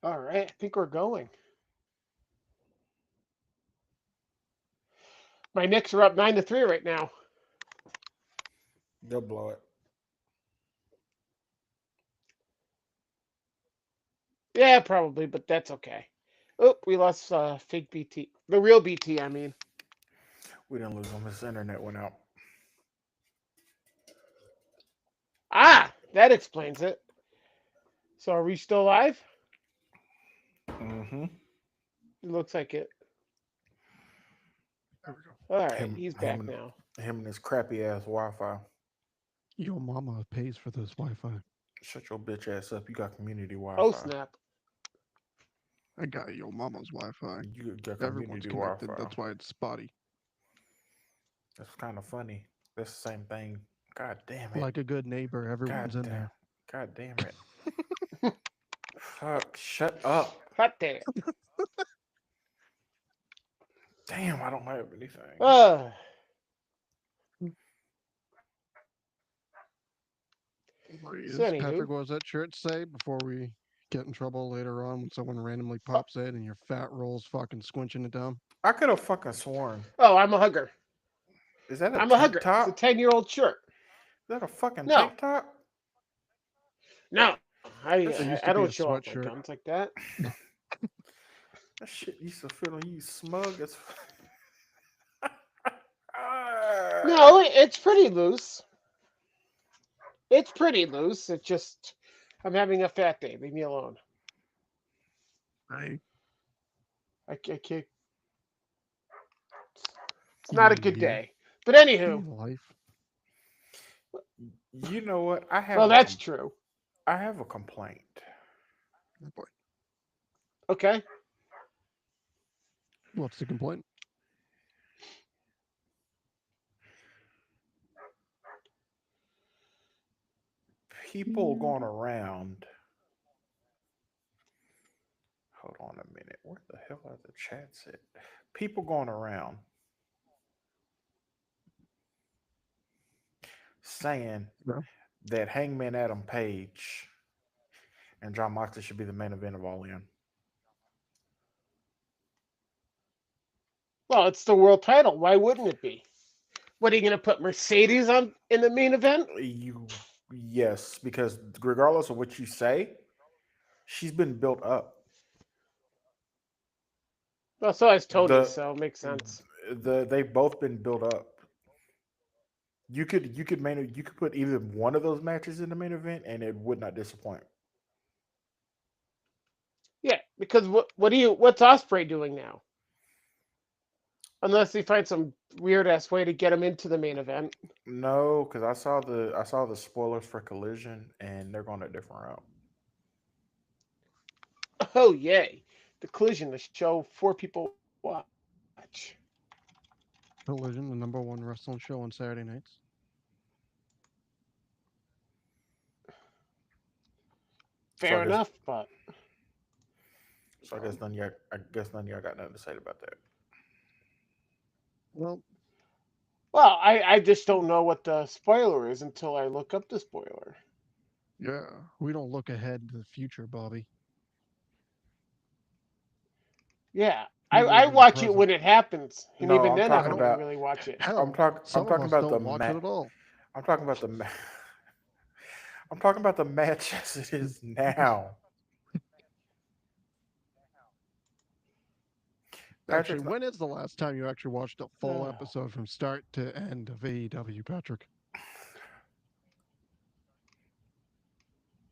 All right, I think we're going. My Knicks are up 9-3 right now. They'll blow it. Yeah, probably, but that's okay. Oh, we lost fake BT. The real BT, I mean. We didn't lose them. His internet went out. Ah, that explains it. So are we still live? Mm-hmm. It looks like it. There we go. All right, Him, he's him, back now. him, and his crappy ass Wi-Fi. Yo, mama pays for this Wi-Fi. Shut your bitch ass up. You got community Oh Wi-Fi. snap! I got yo mama's Wi-Fi. You got Everyone's community connected. Wi-Fi. That's why it's spotty. That's kind of funny. That's the same thing. God damn it. Like a good neighbor, God everyone's in damn. there. God damn it. Fuck. Shut up. Hot damn. Damn, I don't have anything. Uh, so Is anywho, Patrick, what was that shirt say before we get in trouble later on when someone randomly oh, pops in and your fat rolls fucking squinching it down? I could have fucking sworn. oh, I'm a hugger. Is that a I'm a tank hugger. It's a top? 10-year-old shirt. Is that a fucking No, tank top? no, It I used I to be don't a show off my sweatshirt. guns like that. That shit used to feel like you smug as. No, it's pretty loose. It's pretty loose. It's just I'm having a fat day. Leave me alone. I I can't. It's not a you good hear? day. But anywho, Life. You know what? well, that's true. I have a complaint. Oh boy. Okay. What's the complaint? People going around. Hold on a minute. Where the hell are the chats at? People going around saying No. that Hangman Adam Page and John Moxley should be the main event of All In. Well, it's the world title. Why wouldn't it be? What are you going to put Mercedes on in the main event? You, yes, because regardless of what you say, she's been built up. Well, so has Tony, The so it makes sense. they've both been built up. You could put either one of those matches in the main event and it would not disappoint. Yeah, because what's Osprey doing now? Unless they find some weird ass way to get him into the main event. No, because I saw the spoilers for Collision and they're going a different route. Oh yay! The Collision, the show four people watch. Collision, the number one wrestling show on Saturday nights. So I Fair guess enough, but so I guess none of y'all got nothing to say about that. Well, well, I just don't know what the spoiler is until I look up the spoiler. yeah, we don't look ahead to the future, Bobby. Yeah, We I live in the watch it present. when it happens, and No, even then I don't really watch it. Hell, I'm some of talking us about don't watch it at all. I'm talking about I'm talking about the match as it is now. Actually, Patrick's not, when is the last time you actually watched a full episode from start to end of AEW, Patrick?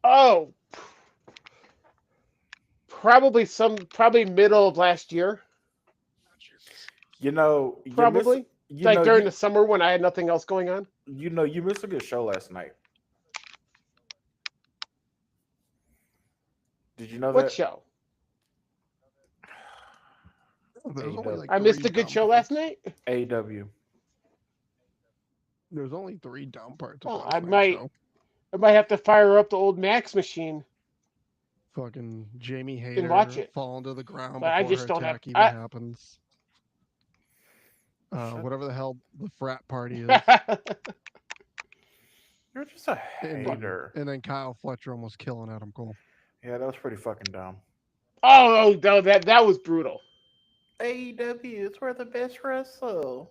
Oh, probably middle of last year, you know, you miss probably you like know during the summer when I had nothing else going on. you missed a good show last night. Did you know What that? show? Oh, there's only AEW. like I missed three a good dumb show last parts. night. AEW. There's only three dumb parts of Oh, last night's show. I might have to fire up the old Max machine Fucking Jamie and watch Hayter it, falling to the ground but I before her just don't have. attack even happens. Shut, Whatever the hell the frat party is. I you're just a And then, hater. and then Kyle Fletcher almost killing Adam Cole. Yeah, that was pretty fucking dumb. Oh no, that was brutal. AEW is where the best wrestle.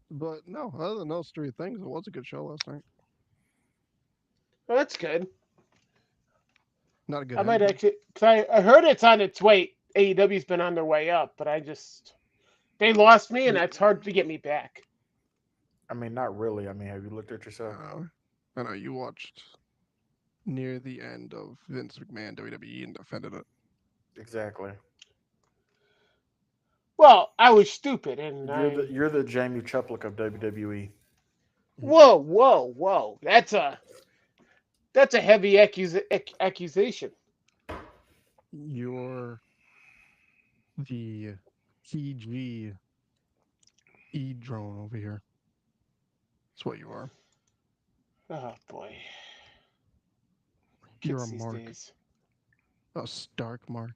But no, other than those three things, it was a good show last night. Well, that's good. Not a good I might ending. actually, cause I heard it's on its way. AEW's been on their way up, but they lost me, and that's hard to get me back. I mean, not really. I mean, have you looked at yourself? I know you watched near the end of Vince McMahon WWE and defended it. Exactly. Well, I was stupid, and You're the Jamie Chuplick of WWE. whoa. That's a heavy accusation. You're the PG drone over here. That's what you are. Oh boy, You're kids a these mark, days. a stark mark.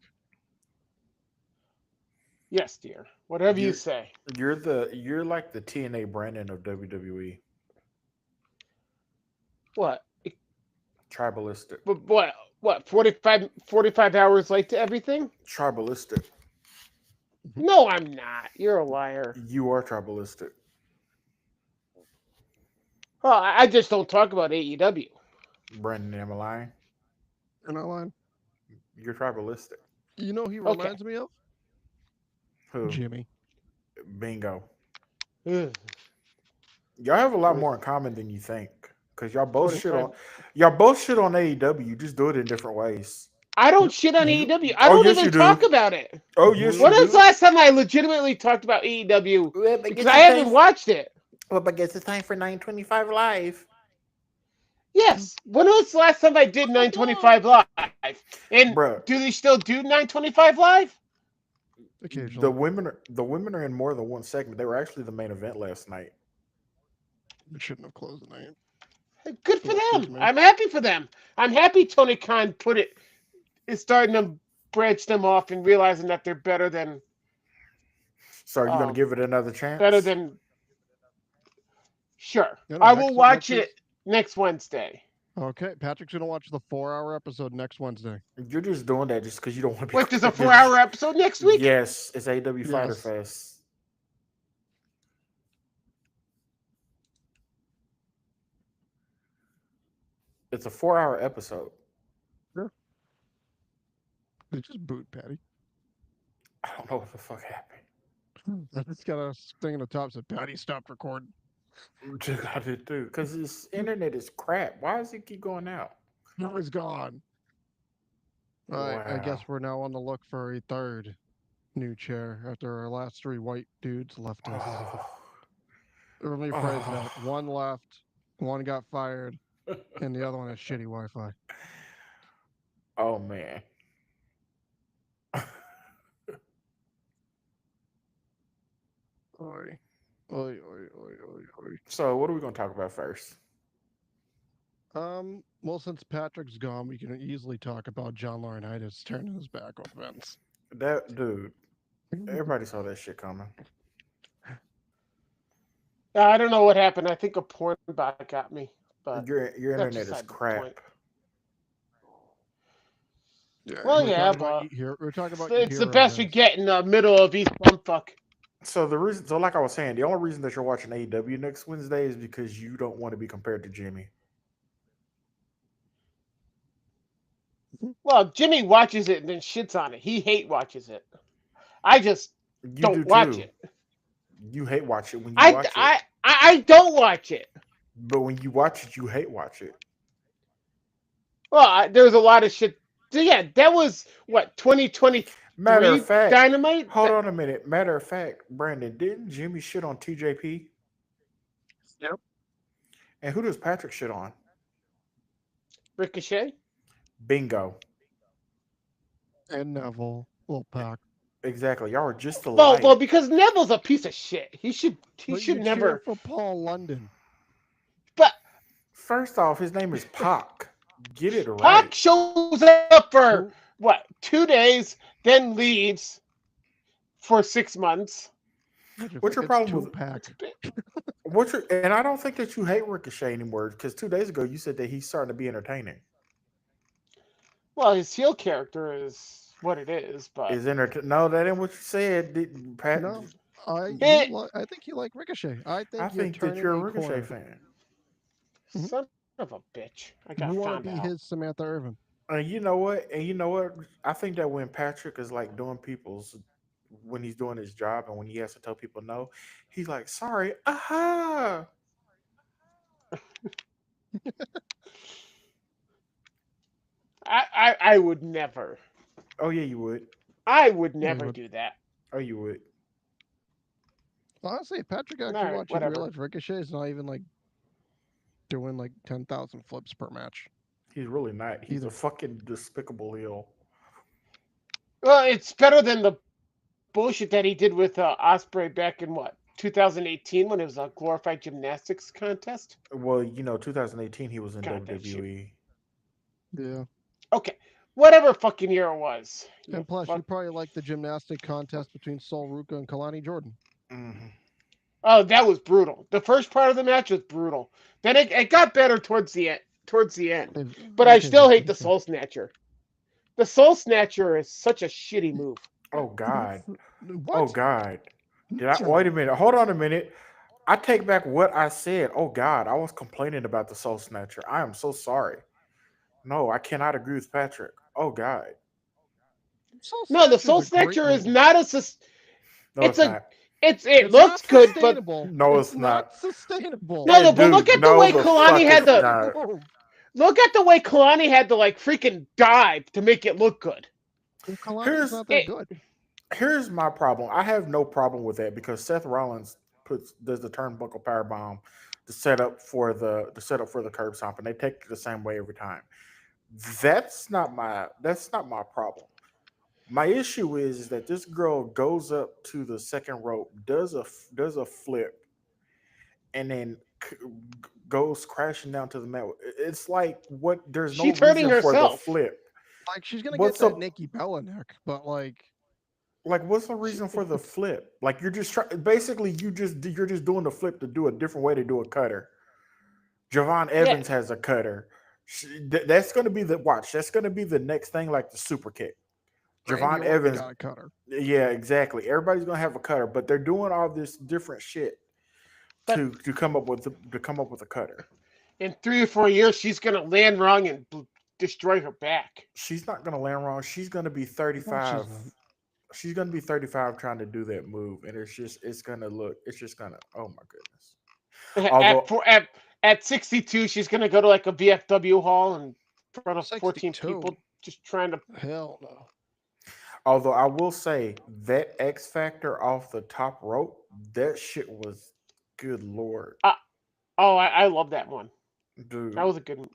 Yes, dear. Whatever you You're say. you're like the TNA Brandon of WWE. What? Tribalistic. What? 45 hours late to everything? Tribalistic. No, I'm not. You're a liar. You are tribalistic. Well, I just don't talk about AEW. Brandon, am I lying? You're not lying. You're tribalistic. You know who he Okay. reminds me of? Who? Jimmy. Bingo. Ugh. Y'all have a lot 40 more in common than you think. Cause y'all both shit 45. on AEW. You just do it in different ways. I don't shit on You- AEW. I Oh, don't yes, even you do. talk about it. Oh yes, When you was do. the last time I legitimately talked about AEW? Well, Because I haven't watched it. Well, but guess it's time for 925 live. Yes. When was the last time I did 925 live? And Bruh, do they still do 925 live? Occasionally. the women are in more than one segment. They were actually the main event last night. We shouldn't have closed the night. Good for Excuse them. me. I'm happy for them. I'm happy Tony Khan is starting to branch them off and realizing that they're So, are you going to um give it another better chance? than sure. Yeah, no, I will watch next it next Wednesday. Okay, Patrick's gonna watch the 4-hour episode next Wednesday. You're just doing that just because you don't want to be. Wait, there's a you're 4-hour episode next week? Yes, it's AEW Fighter Yes. Fest. It's a 4-hour episode. They just boot Patty. I don't know what the fuck happened. I just got a thing in the top that Patty stopped recording. I did too. Because his internet is crap. Why does it keep going out? Now it's gone. All right, I guess we're now on the look for a third new chair after our last 3 white dudes left us. Oh. Let me phrase that. One left, one got fired, and the other one has shitty Wi-Fi. Oh man. Oi. Oi, oi, oi, oi, oi. So what are we gonna talk about first? Well, since Patrick's gone, we can easily talk about John Laurinaitis turning his back on Vince. That dude, everybody saw that shit coming. I don't know what happened. I think a porn bot got me. But Your that's internet is beside the crap. point. Yeah, Well, we're yeah, talking about but we're talking about it's your the hero, best we Vince. get in the middle of East Bumfuck. So like I was saying, the only reason that you're watching AEW next Wednesday is because you don't want to be compared to Jimmy. Well, Jimmy watches it and then shits on it. He hate watches it. I just You don't do watch too. it. You hate watch it when you I, watch I, it. I don't watch it. But when you watch it, you hate watch it. Well, there's a lot of shit. So yeah, that was what 2023 Matter of fact, Dynamite. hold on a minute. Matter of fact, Brandon, didn't Jimmy shit on TJP? Yep. And who does Patrick shit on? Ricochet. Bingo. And Neville, little pack. Exactly. Y'all are just alike. Well, because Neville's a piece of shit. He should But should you never. cheer for Paul London. But First off, his name is Pac. Get it right. Pac shows up for Who- what 2 days, then leaves for 6 months. What's your problem with Tupac? and I don't think that you hate Ricochet anymore because 2 days ago you said that he's starting to be entertaining. Well, his heel character is what it is, but Is no, that ain't what you said. Pat, No, it, I think you like Ricochet. I I think you're think that turning you're a a Ricochet corner. fan. Mhm. son of a bitch, I You got want to found be out. his Samantha Irvin. And you know what? And you know what? I think that when Patrick is like doing people's when he's doing his job and when he has to tell people no, he's like, sorry, aha. I would never. Oh yeah, you would. I would Yeah, never but do that. Oh, you would. honestly, if Patrick All actually right, watched, you'd whatever. realize Ricochet is not even like doing like 10,000 flips per match He's really not. He's a either. fucking despicable heel. Well, it's better than the bullshit that he did with Osprey back in what 2018 when it was a glorified gymnastics contest. Well, 2018 he was in God, that shit. WWE. Yeah. Okay, whatever fucking year it was. You And plus, you fuck. probably like the gymnastic contest between Sol Ruka and Kalani Jordan. Hmm. Oh, that was brutal. The first part of the match was brutal. Then it got better towards the end. Towards the end, but I Okay, still hate Vicky. the Okay. Soul Snatcher. The Soul Snatcher is such a shitty move. Oh God. Oh What? God. Did I No. wait a minute? Hold on a minute. I take back what I said. Oh God, I was complaining about the Soul Snatcher. I am so sorry. No, I cannot agree with Patrick. Oh God. Soul No, the Snatcher is Soul a great Snatcher is move. not a. No, It's it's a. not. It It's not looks good, but sustainable. No, It's it's not not. sustainable. no, Hey, no. But look dude, at the no, way the Kalani fuck It's a had it's to. great not. move. Look at the way Kalani had to like freaking dive to make it look good. Well, Kalani's Here's not that It, good. here's my problem. I have no problem with that because Seth Rollins does the turnbuckle power bomb to set up for the curb stomp, and they take it the same way every time. That's not my problem. My issue is that this girl goes up to the second rope, does a flip, and then goes crashing down to the mat. It's like what? There's no she's hurting reason for the herself. flip. Like she's gonna get What's that the Nikki Bella neck, but what's the she, reason for the flip? Like you're just basically you're just doing the flip to do a different way to do a cutter. Javon Yeah, Evans has a cutter. That's going to be the watch. That's going to be the next thing, like the super kick. Randy Javon Orton Evans. got a cutter. Yeah, exactly. Everybody's going to have a cutter, but they're doing all this different shit but to come up with a cutter. in 3 or 4 years, she's gonna land wrong and destroy her back. She's not going to land wrong. She's going to be No, she's 35. not. She's going to be 35 trying to do that move, and it's going to look. It's just going to. Oh my goodness. At Although four, at 62, she's gonna go to like a VFW hall in front of 14 62. people, just trying to. Hell no. Although I will say that X Factor off the top rope, that shit was good lord, Uh, oh, I love that one. That dude. was a good.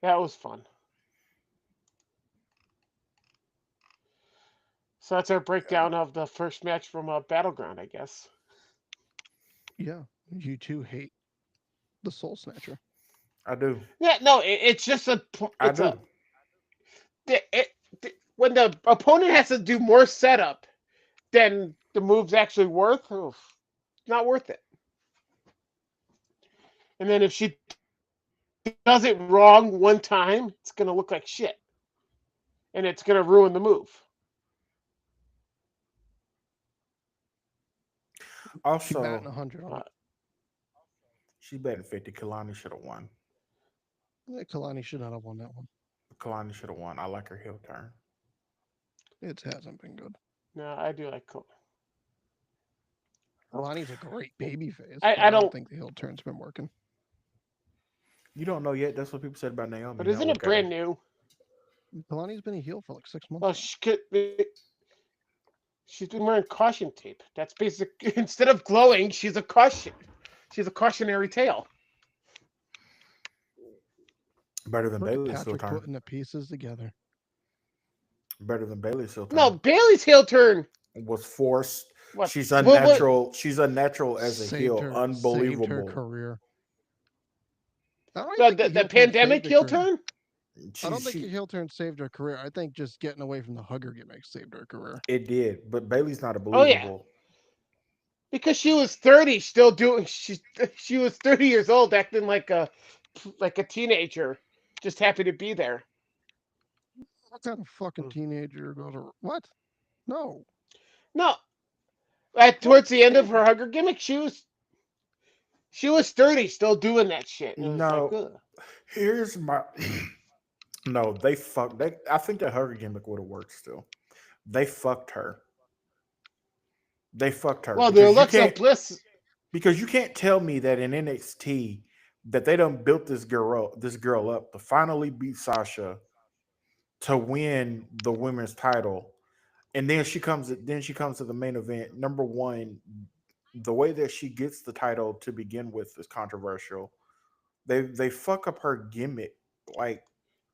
That was fun. So that's our breakdown of the first match from Battleground, I guess. Yeah, you two hate the Soul Snatcher. I do. Yeah, no, it's just a. I It's a. do. When the opponent has to do more setup than the move's actually worth, oof, not worth it. And then if she does it wrong one time, it's gonna look like shit, and it's gonna ruin the move. She batting Also, 100 on Uh, it. she betting 50. Kalani should have won. Kalani should not have won that one. Kalani should have won. I like her heel turn. It hasn't been good. no, I do like. Kalani's a great baby face, I but I don't don't. think the heel turn's been working. You don't know yet. That's what people said about Naomi. But Now isn't it look at her. brand new? Kalani's been a heel for like 6 months. Well, she's been wearing caution tape. That's basic. Instead of glowing, she's a caution. She's a cautionary tale. Better than Look at Bailey's heel Patrick turn. putting the pieces together. Better than Bailey's heel turn. No, Bailey's heel turn. Was forced. What? She's What? unnatural. She's unnatural as a Saved heel. her Unbelievable. career. I don't The, even think the, the the heel turn pandemic saved her heel career. turn? I don't think She the heel turn saved her career. I think just getting away from the hugger gimmick saved her career. it did, but Bailey's not a Oh yeah, believable. because she was 30, still doing. She was 30 years old, acting like a teenager, just happy to be there. What kind of fucking teenager goes to what? No. No, What towards the end of kid? her hugger gimmick, she was 30, still doing that shit, and it was like, No, ugh. here's my. No, they fucked. I think the hugger gimmick would have worked still. They fucked her. They fucked her Well, the because Alexa Bliss. you can't tell me that in NXT that they done built this girl up to finally beat Sasha to win the women's title, and then she comes to the main event. Number one, the way that she gets the title to begin with is controversial. They fuck up her gimmick, like,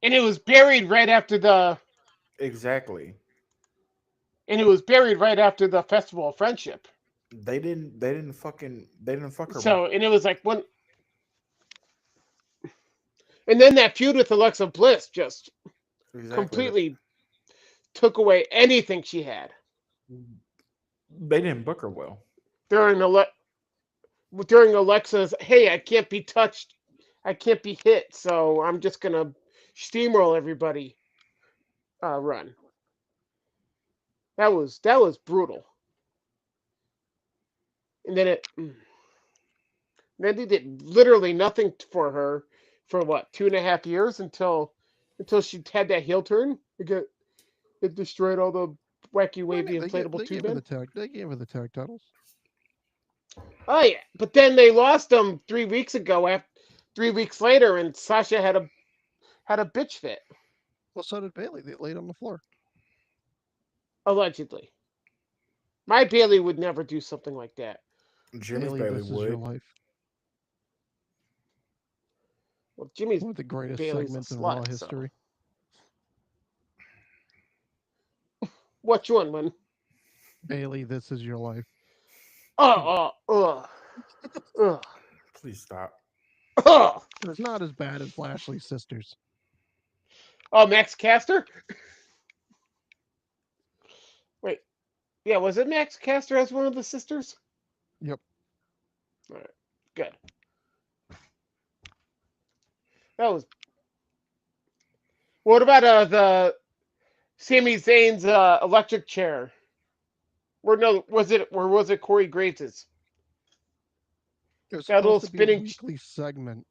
And it was buried right after the exactly. Festival of Friendship. They didn't fuck her. So, and it was like when, and then that feud with Alexa Bliss just Exactly. completely took away anything she had They didn't book her well. during during Alexa's. Hey, I can't be touched, I can't be hit, so I'm just gonna steamroll everybody. Run. That was brutal. And then they did literally nothing for her for what 2.5 years until she had that heel turn. It destroyed all the wacky I wavy mean, inflatable they tube gave her men. the tag. They gave her the tag titles. Oh yeah, but then they lost them 3 weeks ago. After 3 weeks later, and Sasha had a bitch fit Well, so did Bailey. They laid on the floor. allegedly. My Bailey would never do something like that. Jimmy's Bailey, Bailey this is your would. life. Well, Jimmy's One of the greatest Bailey's a segments in Raw slut. So history. which one? When Bailey, this is your life. oh ugh. Please stop. Ugh. It's not as bad as Lashley's sisters. Oh, Max Caster. Wait, yeah, was it Max Caster as one of the sisters? Yep. All right, good. That was. What about the Sami Zayn's electric chair? Or no, was it Corey Graves's? It was That little supposed to be a spinning. weekly segment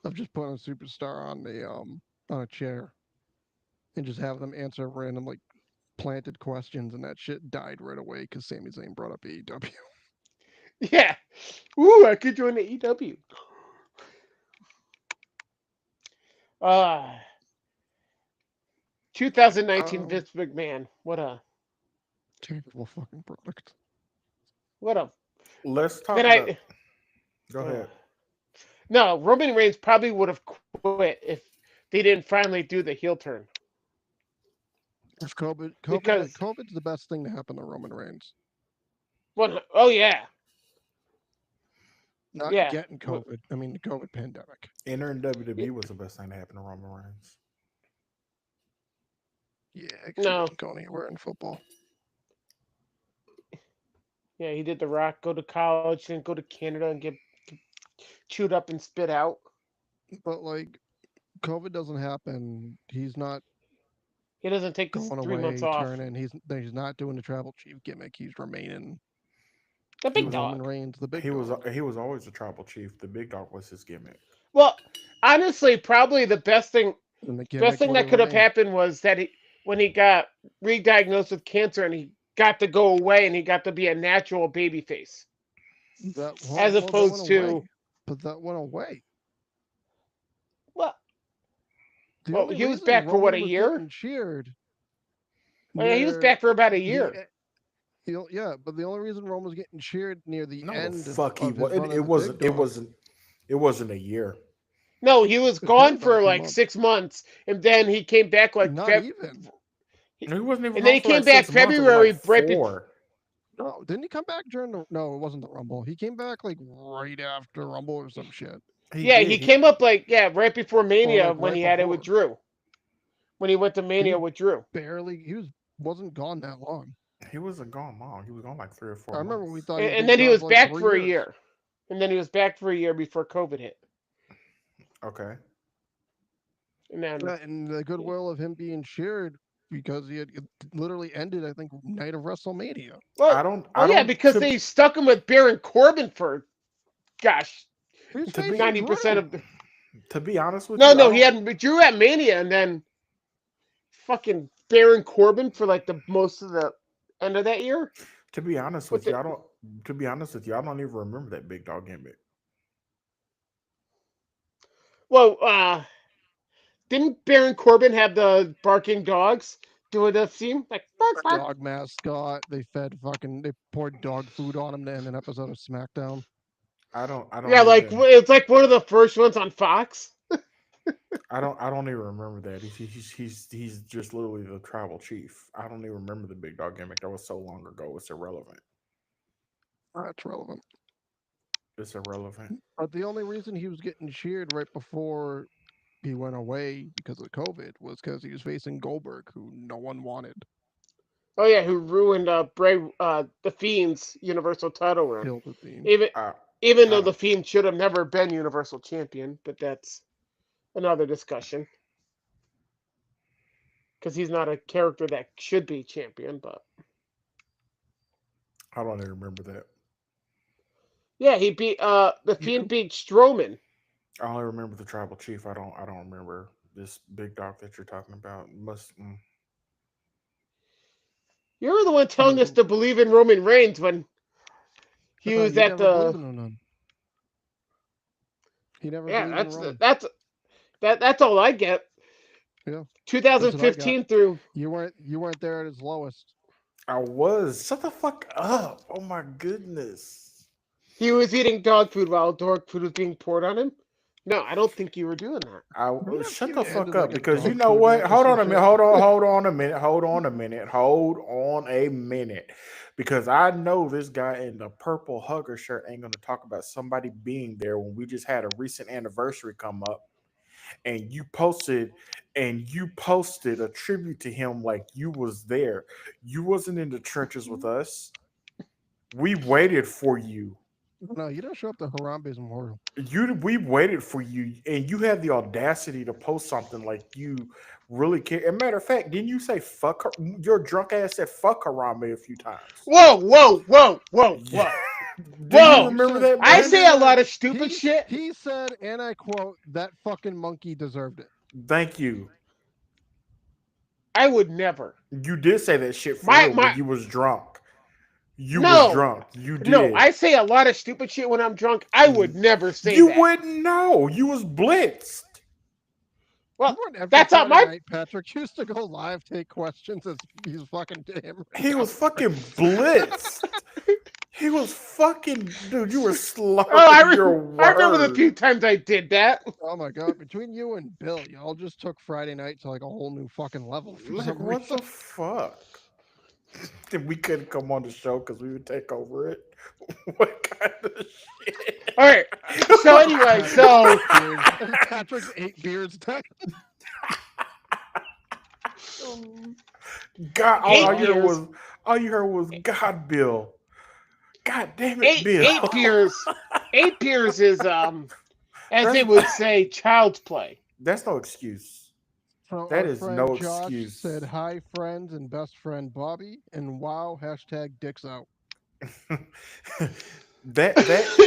of just putting a superstar on the on a chair and just have them answer random like planted questions, and that shit died right away because Sami Zayn brought up AEW. Yeah. Ooh, I could join the EW. Uh 2019 Um, Vince McMahon. Terrible fucking product. What a. Let's talk Then about. I. Go Uh, ahead. no, Roman Reigns probably would have quit if they didn't finally do the heel turn. If Because COVID's the best thing to happen to Roman Reigns. oh yeah, Not yeah. getting COVID. I mean, the COVID pandemic. Entering WWE was the best thing to happen to Roman Reigns. Yeah, because he No, wasn't going anywhere in football. yeah, he did the Rock, go to college, then go to Canada and get chewed up and spit out. But like, COVID doesn't happen. He's not He doesn't take going 3 months away, off. turning. He's not doing the tribal chief gimmick. He's remaining The He big was Roman dog. Reigns, the big he was dog. he was always the tribal chief. The big dog was his gimmick. Well, honestly, probably the And the best gimmick thing would that have could have remained. happened was that when he got re-diagnosed with cancer and he got to go away and he got to be a natural baby face as That went opposed away. to But that went away. well, The well, only he was reason back for what, Roman a was year? getting cheered Oh yeah, he was near back for about a the year. yeah, but the only reason Roman was getting cheered near the No, the end fuck he of his was. run It as the big wasn't. It dog, wasn't. It wasn't a year. No, he was it was probably gone about a for few like months. 6 months, and then he came back like Not even. He wasn't even and then gone he for came like back 6 months. It was like February right before. 4. No, didn't he come back during the? No, it wasn't the Rumble. He came back like right after Rumble or some shit, He Yeah, did. he came up like right before or Mania like when right he had it with before. Drew. When he went to He Mania was with Drew. barely. Wasn't gone that long. He wasn't gone long. He was gone like 3 or 4 I remember we months. thought he And, was and being then he gone was for like back 3 for a years. year. And then he was back for a year before COVID hit. Okay. and then And the goodwill of him being shared because he had it literally ended, I think, night of WrestleMania. well, I yeah, don't because they stuck him with Baron Corbin for gosh He's to be facing 90% Drew. of the to be honest with no you, I no he don't had Drew at Mania and then fucking Baron Corbin for like the most of the end of that year. to be honest With with you, the I don't to be honest with you, I don't even remember that big dog gimmick. well, didn't Baron Corbin have the barking dogs doing the theme like bark bark? Dog mascot. They poured dog food on him to end an episode of SmackDown. I Yeah, don't like even it's like one of the first ones on Fox. I don't even remember that. He's just literally the tribal chief. I don't even remember the big dog gimmick. That was so long ago. It's irrelevant. That's relevant. It's irrelevant. But the only reason he was getting cheered right before he went away because of COVID was because he was facing Goldberg, who no one wanted. Oh yeah, who ruined Bray the Fiend's Universal title run. Killed the theme. Even I even I though don't the Fiend should have never been Universal Champion, but that's another discussion because he's not a character that should be champion. But I don't even remember that. yeah, he beat the You Fiend do? beat Strowman. I only remember the tribal chief. I don't remember this big dog that you're talking about. Must You were the one You telling us never, to believe in Roman Reigns when he was you at never believe the in him. He never yeah. believed in Roman. That's all I get. Yeah, that's what I got. 2015 through You weren't there at his lowest. I was. Shut the fuck up. Oh my goodness. he was eating dog food while dog food was being poured on him. No, I don't think you were doing that. You know, Shut you the ended fuck up like a because you dog know food what? match or Hold some on a minute. shit. Hold on a minute. Hold on a minute. Hold on a minute. Because I know this guy in the purple hugger shirt ain't gonna talk about somebody being there when we just had a recent anniversary come up and you posted a tribute to him like you was there. You wasn't in the trenches with us. We waited for you. No, you don't show up to Harambe's memorial. We waited for you, and you had the audacity to post something like you really care. As a matter of fact, didn't you say fuck her? Your drunk ass said fuck Harambe a few times. Whoa, whoa, whoa, whoa, Yeah. whoa, Do you whoa! You remember said that, I he say a Brandon? lot said of stupid shit. he said, and I quote, "That fucking monkey deserved it." Thank you. I would never. You did say that shit for My real, but my you was drunk. You was no, drunk. You no. did. I say a lot of stupid shit when I'm drunk. I would never say You that. wouldn't know. You was blitzed. You Well, weren't every that's not Friday my. night, Patrick. You used to go live, take questions as he's fucking hammering He down was fucking drinks. blitzed. He was fucking dude. You were Oh, slurring your I remember the words. few times I did that. Oh my god! Between you and Bill, y'all just took Friday night to like a whole new fucking level for Like, some what reason. the fuck? Then we couldn't come on the show because we would take over it. What kind of shit? All right. So anyway, so Patrick's 8 beers down. God, eight beers, all you heard was God, Bill. God damn it, Bill. eight beers, 8 beers is as they That's would say, child's play. that's no excuse. So That our is friend no Josh said, excuse. "Hi, friends and best friend Bobby," and wow, hashtag dicks out. that that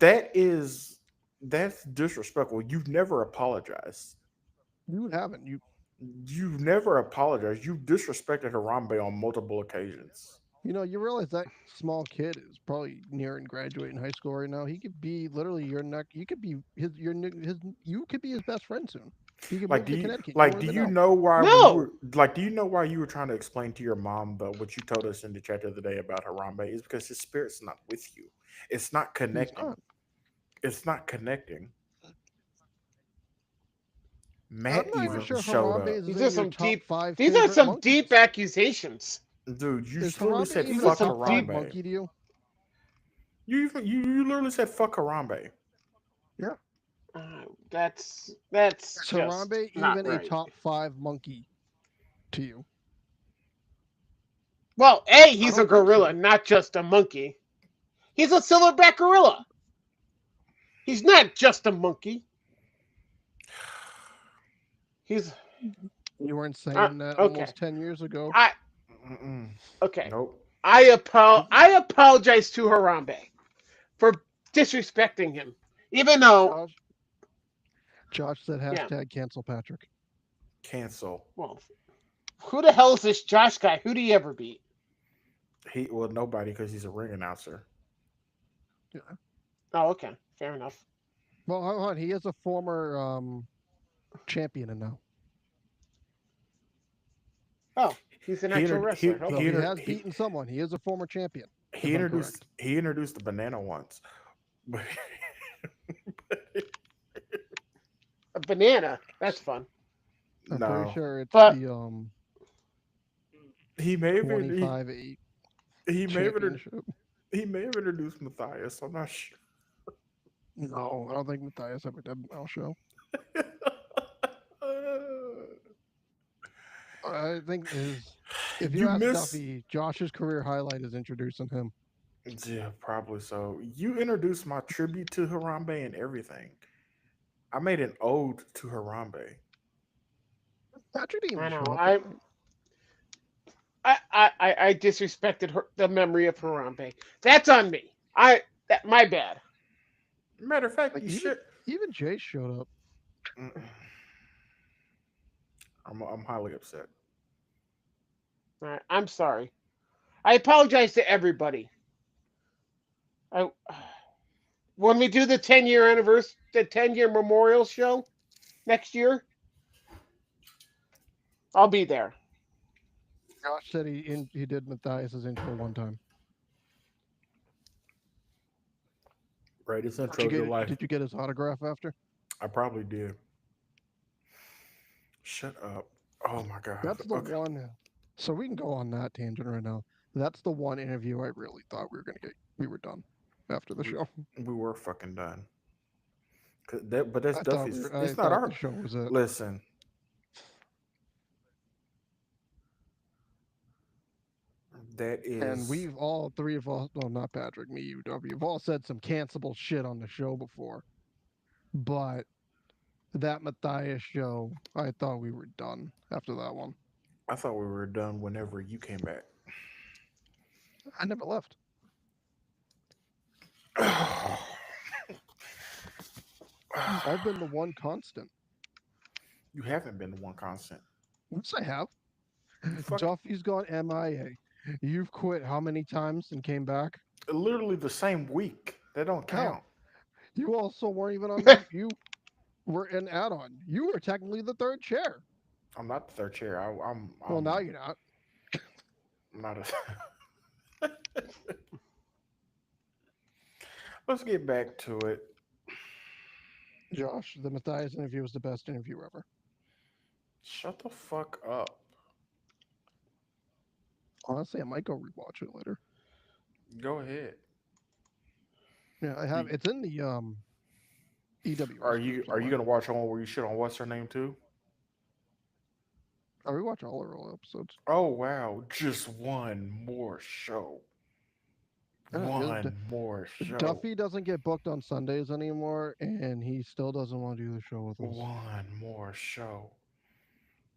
that is that's disrespectful. You've never apologized. You haven't. You've never apologized. You've disrespected Harambe on multiple occasions. You realize that small kid is probably nearing graduating high school right now. He could be literally your neck. You could be you could be his best friend soon. He could move to Connecticut. You won't Do even you know. know why when you No, were do you know why you were trying to explain to your mom the what you told us in the chat the other day about Harambe is because his spirit's not with you. It's not He's connecting. not. It's not connecting. I'm Matt not even even sure showed Harambe up. is these are in your some top deep. five These are favorite some deep monkeys. accusations. Dude, you Is literally Harambe said even a These are fuck some top five deep. Harambe. monkey to you? You literally said fuck Harambe. Yeah. That's Is just Harambe not even a right. top five monkey to you? Well, I he's a don't think gorilla, so. not just a monkey. He's a silverback gorilla. He's not just a monkey. He's You weren't saying that okay. almost 10 years ago. I Mm-mm. okay. Nope. I apologize to Harambe for disrespecting him, even though Josh, Josh said yeah. hashtag cancel Patrick. Cancel. Well, who the hell is this Josh guy? Who do he ever beat? Nobody because he's a ring announcer. Yeah. Oh, okay, fair enough. Well, hold on. He is a former champion and now. Oh, he's an He actual inter- he wrestler. So he Okay, he inter- has beaten someone. He is a former champion, he if I'm introduced correct. he introduced the banana once, but a banana. That's fun. I'm pretty no, sure it's But the he may have been, 25-8 he may have championship. he may have introduced Matthias. I'm not sure. No, I don't think Matthias ever did a show. I think if you You ask miss. Duffy, Josh's career highlight is introducing him. Yeah, probably so. You introduced my tribute to Harambe and everything. I made an ode to Harambe. Patrick didn't even I show know up that night. I disrespected the memory of Harambe. That's on me. My bad. Matter of fact, Like you even should. even Jay showed up. Mm-mm. I'm highly upset. I'm sorry. I apologize to everybody. I when we do the 10-year anniversary, the 10-year memorial show next year, I'll be there. Josh said he did Matthias's intro one time. Greatest Did you intro of get your life. did you get his autograph after? I probably did. Shut up. Oh my god. That's the Okay. one. So we can go on that tangent right now. That's the one interview I really thought we were done after the We show. we were fucking done. But that's Duffy's. I It's not thought the our. show was it. Listen, that And is. we've all three of us, well, not Patrick, me, you, W, have all said some cancelable shit on the show before. But that Matthias show, I thought we were done after that one. I thought we were done whenever you came back. I never left. I've been the one constant. You haven't been the one constant. Yes, I have. You fuck Duffy's gone MIA. You've quit how many times and came back? literally the same week. That don't Hell, count. you also weren't even on the. You were an add-on. You were technically the third chair. I'm not the third chair. Well, now you're not. I'm not a. Let's get back to it. Josh, the Matthias interview was the best interview ever. Shut the fuck up. Honestly, I might go rewatch it later. Go ahead. Yeah, I have. You- It's in the EWS group Are you somewhere. gonna watch on where you shit on what's her name too? I rewatch all our old episodes. Oh wow, just one more show. One more show. Duffy doesn't get booked on Sundays anymore, and he still doesn't want to do the show with us. One more show.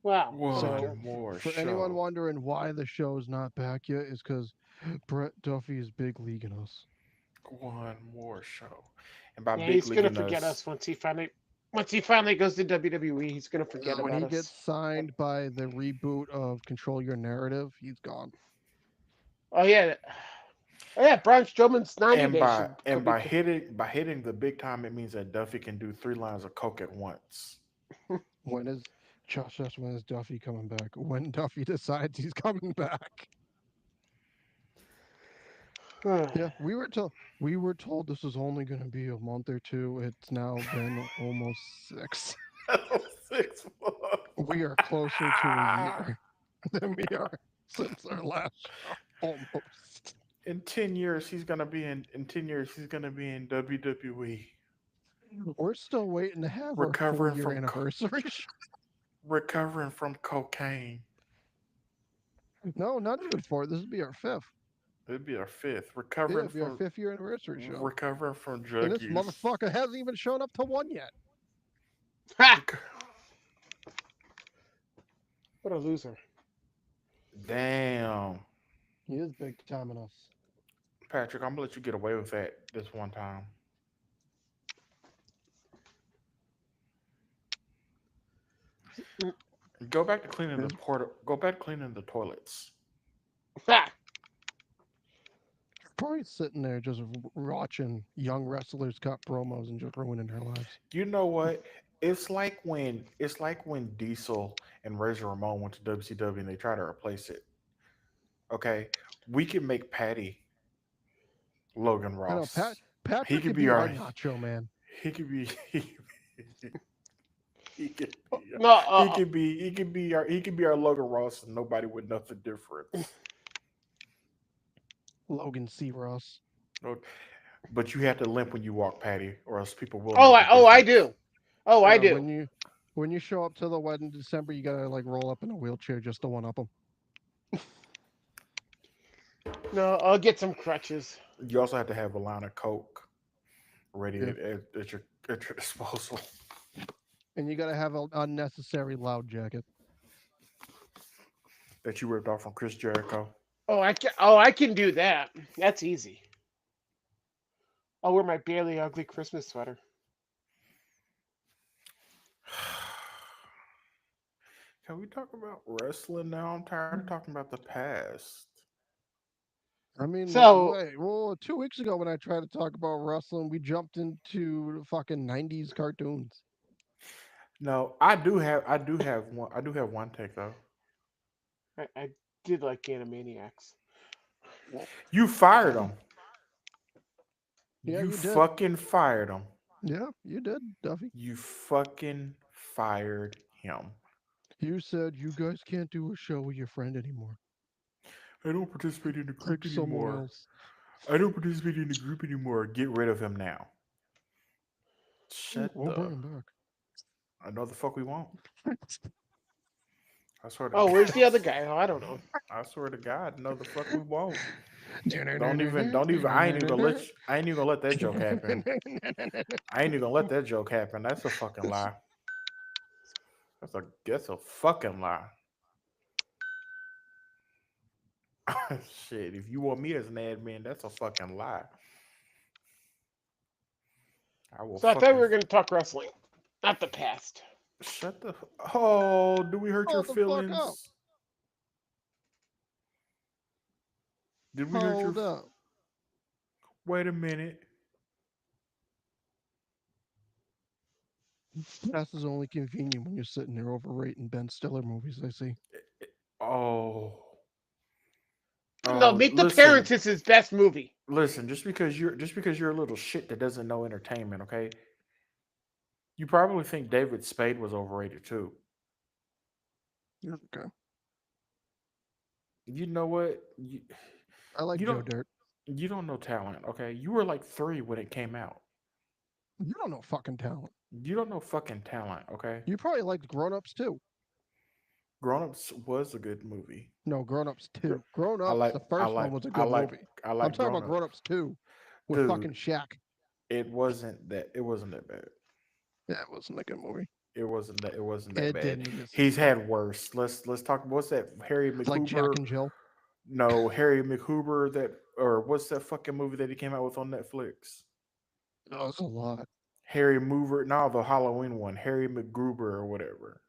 Wow. So, One more for show. anyone wondering why the show's not back yet, is because Brett Duffy is big leaguing us. One more show. And by Yeah, big he's league gonna in forget us, us once he finally goes to WWE. He's gonna forget When about he us. gets signed by the reboot of Control Your Narrative, he's gone. Oh yeah, oh yeah. Braun Strowman's 90 and days by should and be. by hitting the big time, it means that Duffy can do 3 lines of coke at once. When is Josh? When is Duffy coming back? When Duffy decides he's coming back. Yeah, we were told this was only going to be a month or two. It's now been almost 6. 6 months. We are closer to a year than we are since our last show. Almost. In 10 years, he's gonna be in 10 years. He's gonna be in WWE, We're still waiting to have our recovering 4-year from anniversary. recovering from cocaine. No, not even 4. This would be our 5th. It'd be our fifth. Yeah, it'd be our 5th-year anniversary show. Recovering from And drug this use. motherfucker hasn't even shown up to one yet. Ha! What a loser. Damn. He is big time in us. Patrick, I'm gonna let you get away with that this one time. Mm. Go back to cleaning the Yeah. port. Go back to cleaning the toilets. Ha! Probably sitting there just watching young wrestlers cut promos and just ruining their lives. You know what? It's like when Diesel and Razor Ramon went to WCW and they try to replace it. Okay, we can make Patty Logan I know Ross. He Patrick could could be be our our. Nacho Man. He could be. He could be. No, He could be our Logan Ross, and nobody would know the difference. Logan C. Ross. No- But you have to limp when you walk, Patty, or else people will oh, know the I difference. do. Oh, I Yeah, do. when you show up to the wedding in December, you gotta like roll up in a wheelchair just to one up him. No, I'll get some crutches. You also have to have a line of Coke ready Yeah, at your disposal. and you gotta have an unnecessary loud jacket. That you ripped off from Chris Jericho. I can do that. That's easy. I'll wear my barely ugly Christmas sweater. Can we talk about wrestling now? I'm tired of talking about the past. I mean, So, wait, well, 2 weeks ago when I tried to talk about wrestling, we jumped into the fucking '90s cartoons. No, I do have one take though. I did like Animaniacs. You fired Okay. him. Yeah, You you did. fucking fired him. Yeah, you did, Duffy. You fucking fired him. You said you guys can't do a show with your friend anymore. I don't participate in the group Pick someone anymore. else. I don't participate in the group anymore. Get rid of him now. Mm, Shut we'll the. bring him back. I know the fuck we won't. I swear to Oh, where's God. the other guy? Oh, I don't know. I swear to God, no the fuck we won't. Don't even. I ain't even gonna let. I ain't even gonna let that joke happen. I ain't even gonna let that joke happen. That's a fucking lie. That's a fucking lie. Shit, if you want me as an admin, that's a fucking lie. I will So I thought we fucking were going to talk wrestling, not the past. shut the. Oh, do we hurt your Hold the fuck up. feelings? Did we hurt your? Hold up. Wait a minute. Past is only convenient when you're sitting there overrating Ben Stiller movies, I see. Oh, No, oh. Meet the Listen, Parents is his best movie. listen. Just because you're a little shit that doesn't know entertainment, okay? You probably think David Spade was overrated too. Yeah, okay. You know what? You, I like you Joe don't Dirt. you don't know talent, okay? You were like 3 when it came out. You don't know fucking talent. You don't know fucking talent, okay? You probably liked Grown Ups too. Grown Ups was a good movie. No, Grown Ups Gr- 2. Grown I Ups, like the I first one like was a I good like movie. I I'm like talking Grown about Grown Ups. Ups 2 with Dude, fucking Shaq. it wasn't that bad. Yeah, it wasn't a good movie. It wasn't that It bad. didn't miss He's its mark. had worse. Let's talk. What's that? Harry Like Jack McHoover? and Jill. No, Harry McHoover. That or what's that fucking movie that he came out with on Netflix? That was a lot. Harry Mover. No, the Halloween one. Harry McGruber or whatever.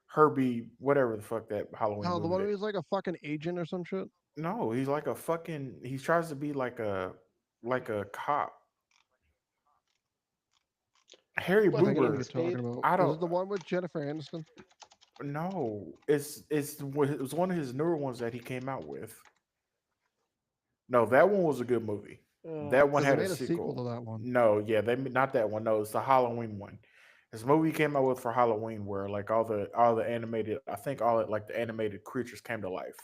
Herbie, whatever the fuck that Halloween Oh, the movie one that. where he's like a fucking agent or some shit. No, he's like a fucking. He tries to be like a cop. Harry What's I think I know what David you're Boober. talking Spade? about. I Is don't it the one with Jennifer Aniston? know. It was one of his newer ones that he came out with. No, that one was a good movie. That one Because they had a made a sequel sequel. to that one. No, yeah, not that one. No, it's the Halloween one. This movie he came out with for Halloween, where like all the animated, I think all it like the animated creatures came to life.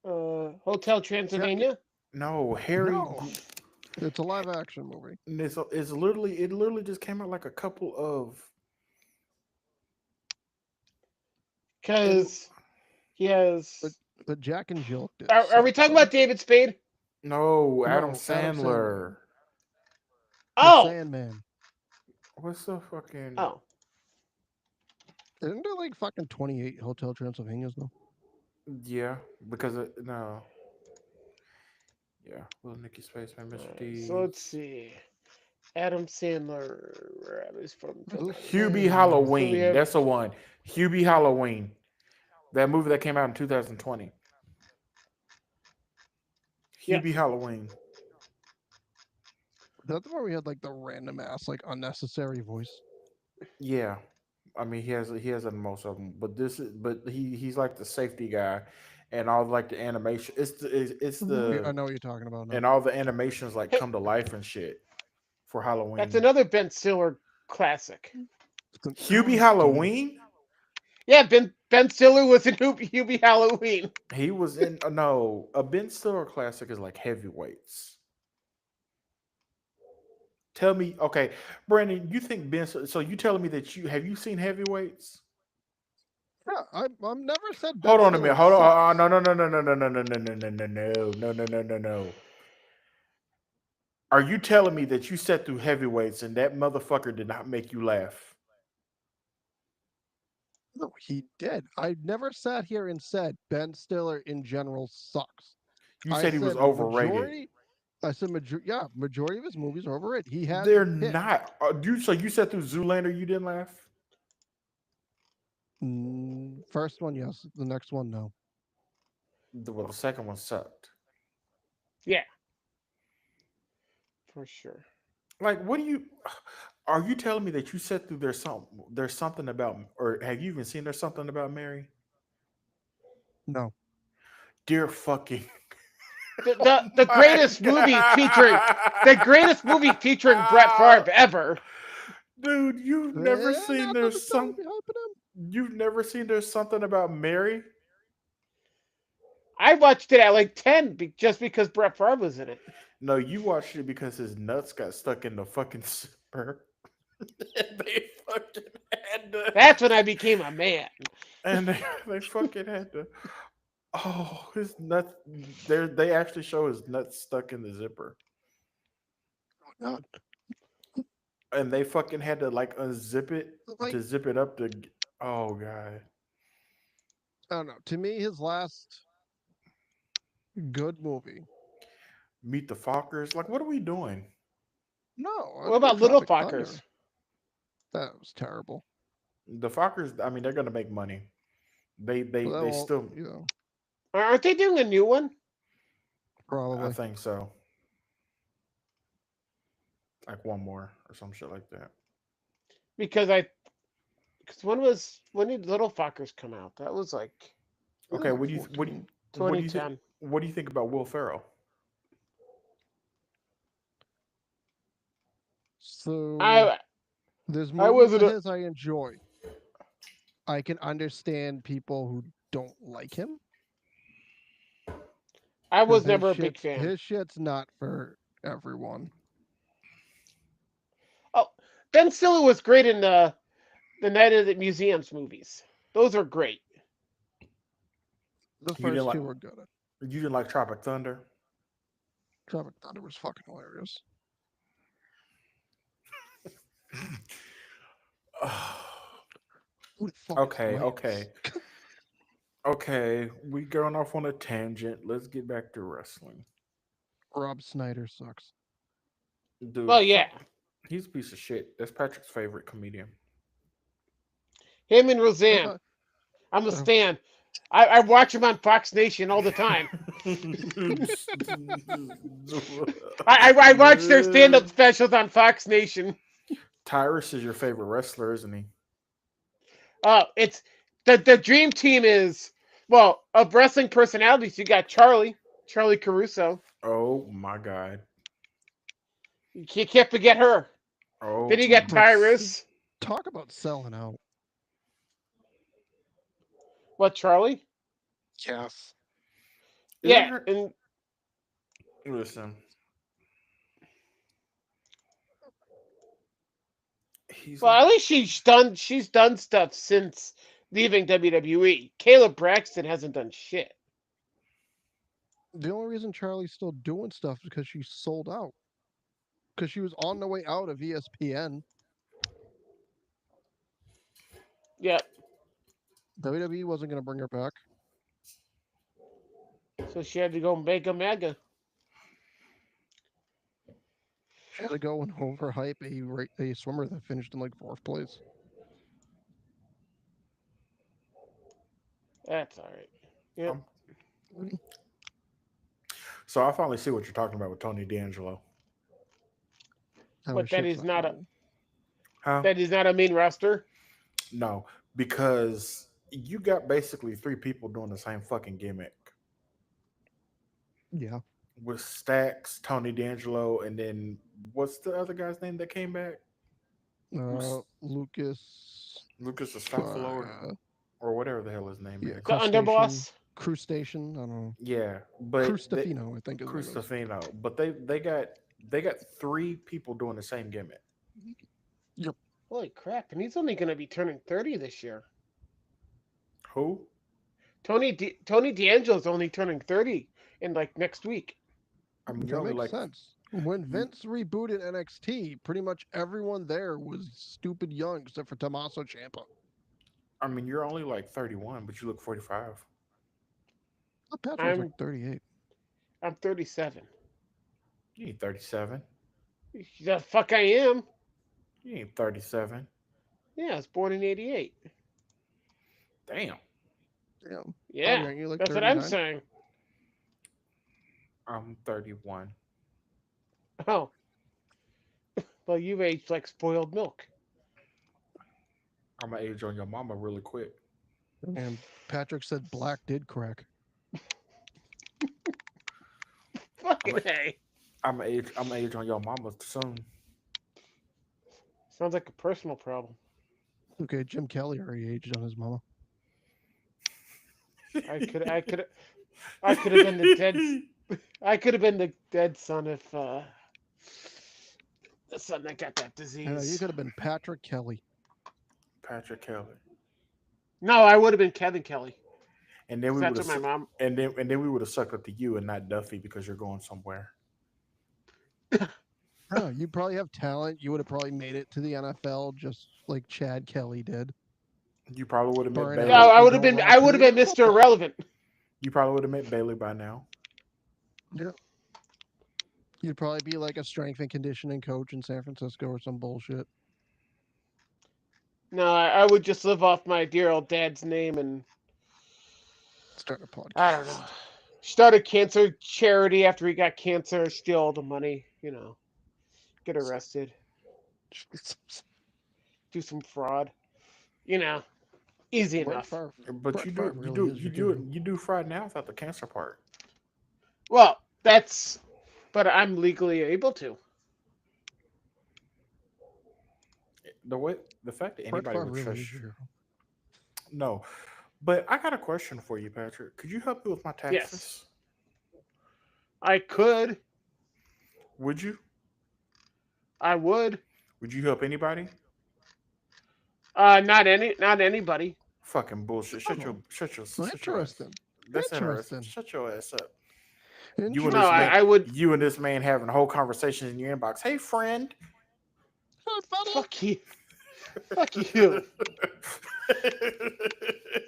Hotel Jack. Transylvania. No, Harry. No, it's a live action movie. It literally just came out like a couple of it. Because he But has. but Jack and Jill did Are we suck talking though. about David Spade? No, Adam No, Adam Sandler, Sandler. the Oh, Sandman. What's the fucking oh, Isn't there like fucking 28 Hotel Transylvanias though? Yeah, because no, yeah. Little Nicky Spaceman, Mr. So let's Deeds, see. Adam Sandler, where is from Hubie Okay. So we Halloween. have, That's the one. Hubie Halloween. That movie that came out in 2020. yeah, Hubie Halloween. That's the one we had like the random ass, like unnecessary voice. Yeah, I mean he has it in most of them, but he's like the safety guy, and all like the animation. It's I the know what you're talking about now. and all the animations like hey, come to life and shit for that's Halloween. another Ben Stiller classic. No, Hubie I don't. Halloween. Yeah, Ben Stiller was in Hubie Halloween. He was in no a Ben Stiller classic is like Heavyweights. Tell me, okay, Brandon, you think Ben? So you telling me that you seen Heavyweights? Yeah, I've never said Ben Hold on a minute. Stiller Hold on. sucks. No, no, no, no, no, no, no, no, no, no, no, no, no, no, no, no, no, no. Are you telling me that you sat through Heavyweights and that motherfucker did not make you laugh? No, he did. I never sat here and said Ben Stiller in general sucks. You I said he was said overrated. majority. I said yeah, majority of his movies are overrated. He has They're hits. not. So you sat through Zoolander, you didn't laugh? First one, yes. The next one, no. Well, the second one sucked. Yeah, for sure. Like, what do you? Are you telling me that you sat through there's something about, or have you even seen there's something about Mary? No. Dear fucking. The, Oh the the my greatest movie featuring the greatest movie featuring Brett god, Favre ever. dude! Nothing to tell me helping him. You've never seen there's something about Mary. I watched it at like 10 just because Brett Favre was in it. No, you watched it because his nuts got stuck in the fucking zipper. And they fucking had to, That's when I became a man. and they fucking had to. Oh, his nuts! They actually show his nuts stuck in the zipper, Oh, God. and they fucking had to like unzip it Like, to zip it up to. Oh god, I don't know. To me, his last good movie. Meet the Fockers. Like, what are we doing? No, I What think about Little Tropic Fockers? Thunder. That was terrible. The Fockers. I mean, they're gonna make money. They they But that they won't, still. Aren't they doing a new one? I probably. think so. Like one more or some shit like that. Because when did Little Fockers come out? That was like It was Okay, like 14. what do you think? 2010. What do you think about Will Ferrell? So I there's I movies wasn't of a, his I enjoy. I can understand people who don't like him I because was never a big fan. his shit's not for everyone. Oh, Ben Stiller was great in the Night of the Museums movies. Those are great. The You didn't first like two were good. you didn't like Tropic Thunder. Tropic Thunder was fucking hilarious. Who the fuck is Okay, Lance? okay, okay. We going off on a tangent. Let's get back to wrestling, Rob Snyder sucks. dude. Well, yeah, He's a piece of shit. That's Patrick's favorite comedian. him and I Roseanne. thought I'm a uh, stan. I watch him on Fox Nation all the time. I watch their stand up specials on Fox Nation. Tyrus is your favorite wrestler, isn't he? It's the dream team is well of wrestling personalities. You got Charlie Caruso. Oh my god. You can't forget her. Then Oh you my. got talk about Tyrus. talk about selling out. What Charlie? Yes. Isn't Yeah, her? and Listen, he's well like at least she's done stuff since leaving WWE. Caleb Braxton hasn't done shit. The only reason Charlie's still doing stuff is because she sold out. Because she was on the way out of ESPN. Yeah, WWE wasn't going to bring her back. So she had to go mega mega. She had to go and overhype a swimmer that finished in like fourth place. That's all right. Yep. Um, so I finally see what you're talking about with Tony D'Angelo. How But his shit's not going. Huh? that is not a main roster. No, because you got basically three people doing the same fucking gimmick Yeah. with Stacks, Tony D'Angelo, and then what's the other guy's name that came back? Lucas. Lucas Estafalo or whatever the hell his name Yeah, is. The Crustacean. underboss. Crustacean. I don't know. Yeah, but Crustafino, I think his name is. Cristofino, but they got three people doing the same gimmick. Yep. Holy crap! And he's only going to be turning 30 this year. Who? Tony D'Angelo's only turning 30 in like next week. I mean, you're That only makes like sense. When Vince rebooted NXT, pretty much everyone there was stupid young except for Tommaso Ciampa. I mean, you're only like 31, but you look 45. Patrick's like I'm 38. I'm 37. You ain't 37. The fuck I am. You ain't 37. Yeah, I was born in '88. Damn. Yeah. Bobby, Yeah, aren't you like that's what I'm 39? saying. I'm 31. Oh, well, you've aged like spoiled milk. I'm gonna age on your mama really quick. And Patrick said black did crack. Fucking I'm a, hey. I'm gonna age on your mama soon. Sounds like a personal problem. Okay, Jim Kelly already aged on his mama. I could I could I could have been the dead. I could have been the dead son if the son that got that You disease. could have been Patrick Kelly. Patrick Kelly. No, I would have been Kevin Kelly. And then 'Cause we would that's what have my mom. and then we would have sucked up to you and not Duffy because you're going somewhere. Oh, you probably have talent. You would have probably made it to the NFL just like Chad Kelly did. You probably would have met Burn No, Bailey. out I and would have go been. run a I would have career been in Mr. football. Irrelevant. You probably would have met Bailey by now. Yeah. You'd probably be like a strength and conditioning coach in San Francisco or some bullshit. No, I would just live off my dear old dad's name and Start a I don't know. podcast. Start a cancer charity after he got cancer, steal all the money, get arrested, do some fraud, you know, easy Brett enough. Favre. But Brett Favre you really do is you your do it dude. you do fried now without the cancer part. Well, but I'm legally able to. The fact that Brett anybody Favre would really trust is your hero. no. But I got a question for you, Patrick. Could you help me with my Yes, taxes? I could. Would you? I would. Would you help anybody? Not anybody. Fucking bullshit. Oh, Shut your ass. interesting. That's interesting. Interesting. Shut your ass up. You and No, this Interesting. man I would. you and this man having whole conversations in your inbox. Hey friend. Hey, fella. Fuck you. Fuck you.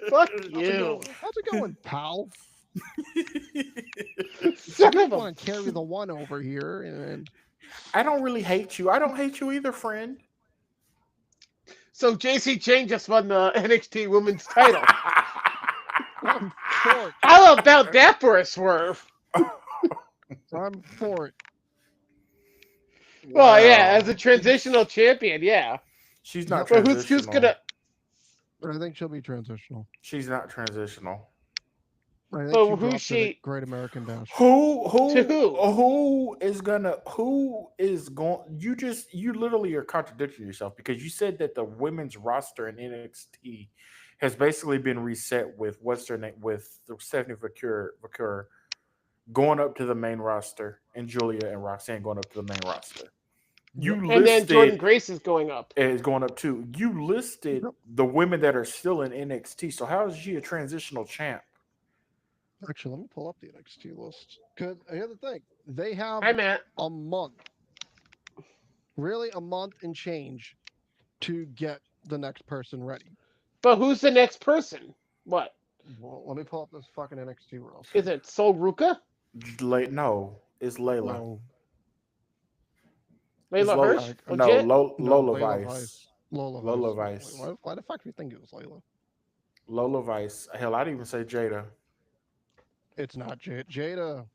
Fuck you. How's it going, pal? Son You of a. want to carry the one over here, and I don't really hate you. I don't hate you either, friend. So JC Jane just won the NXT Women's title. I'm for it. How about that for a swerve? I'm for it. Well, yeah, Wow. as a transitional champion, yeah. She's not But transitional. who's gonna? But I think she'll be transitional. She's not transitional. I think But she who's dropped it at she Great American Bash. to? Who is going you literally are contradicting yourself because you said that the women's roster in NXT has basically been reset with what's their name with Stephanie Vacur going up to the main roster and Julia and Roxanne going up to the main roster. You And then Jordan listed Grace is going up. is going up too. You listed the women that are still in NXT. So how is she a transitional champ? Actually, let me pull up the NXT list. Because here's the thing: they have Hi, Matt. a month, really a month and change, to get the next person ready. But who's the next person? What Well, let me pull up this fucking NXT is roster. it? Sol Ruka, No, it's Layla. No, It's Layla Lola. Hirsch, I, No, legit. no, Lola Layla Vice. Vice. Lola Lola Vice was Layla. Vice. Why the fuck do you think it was Layla? Lola Vice. Hell, I'd even say Jada. It's not Jada.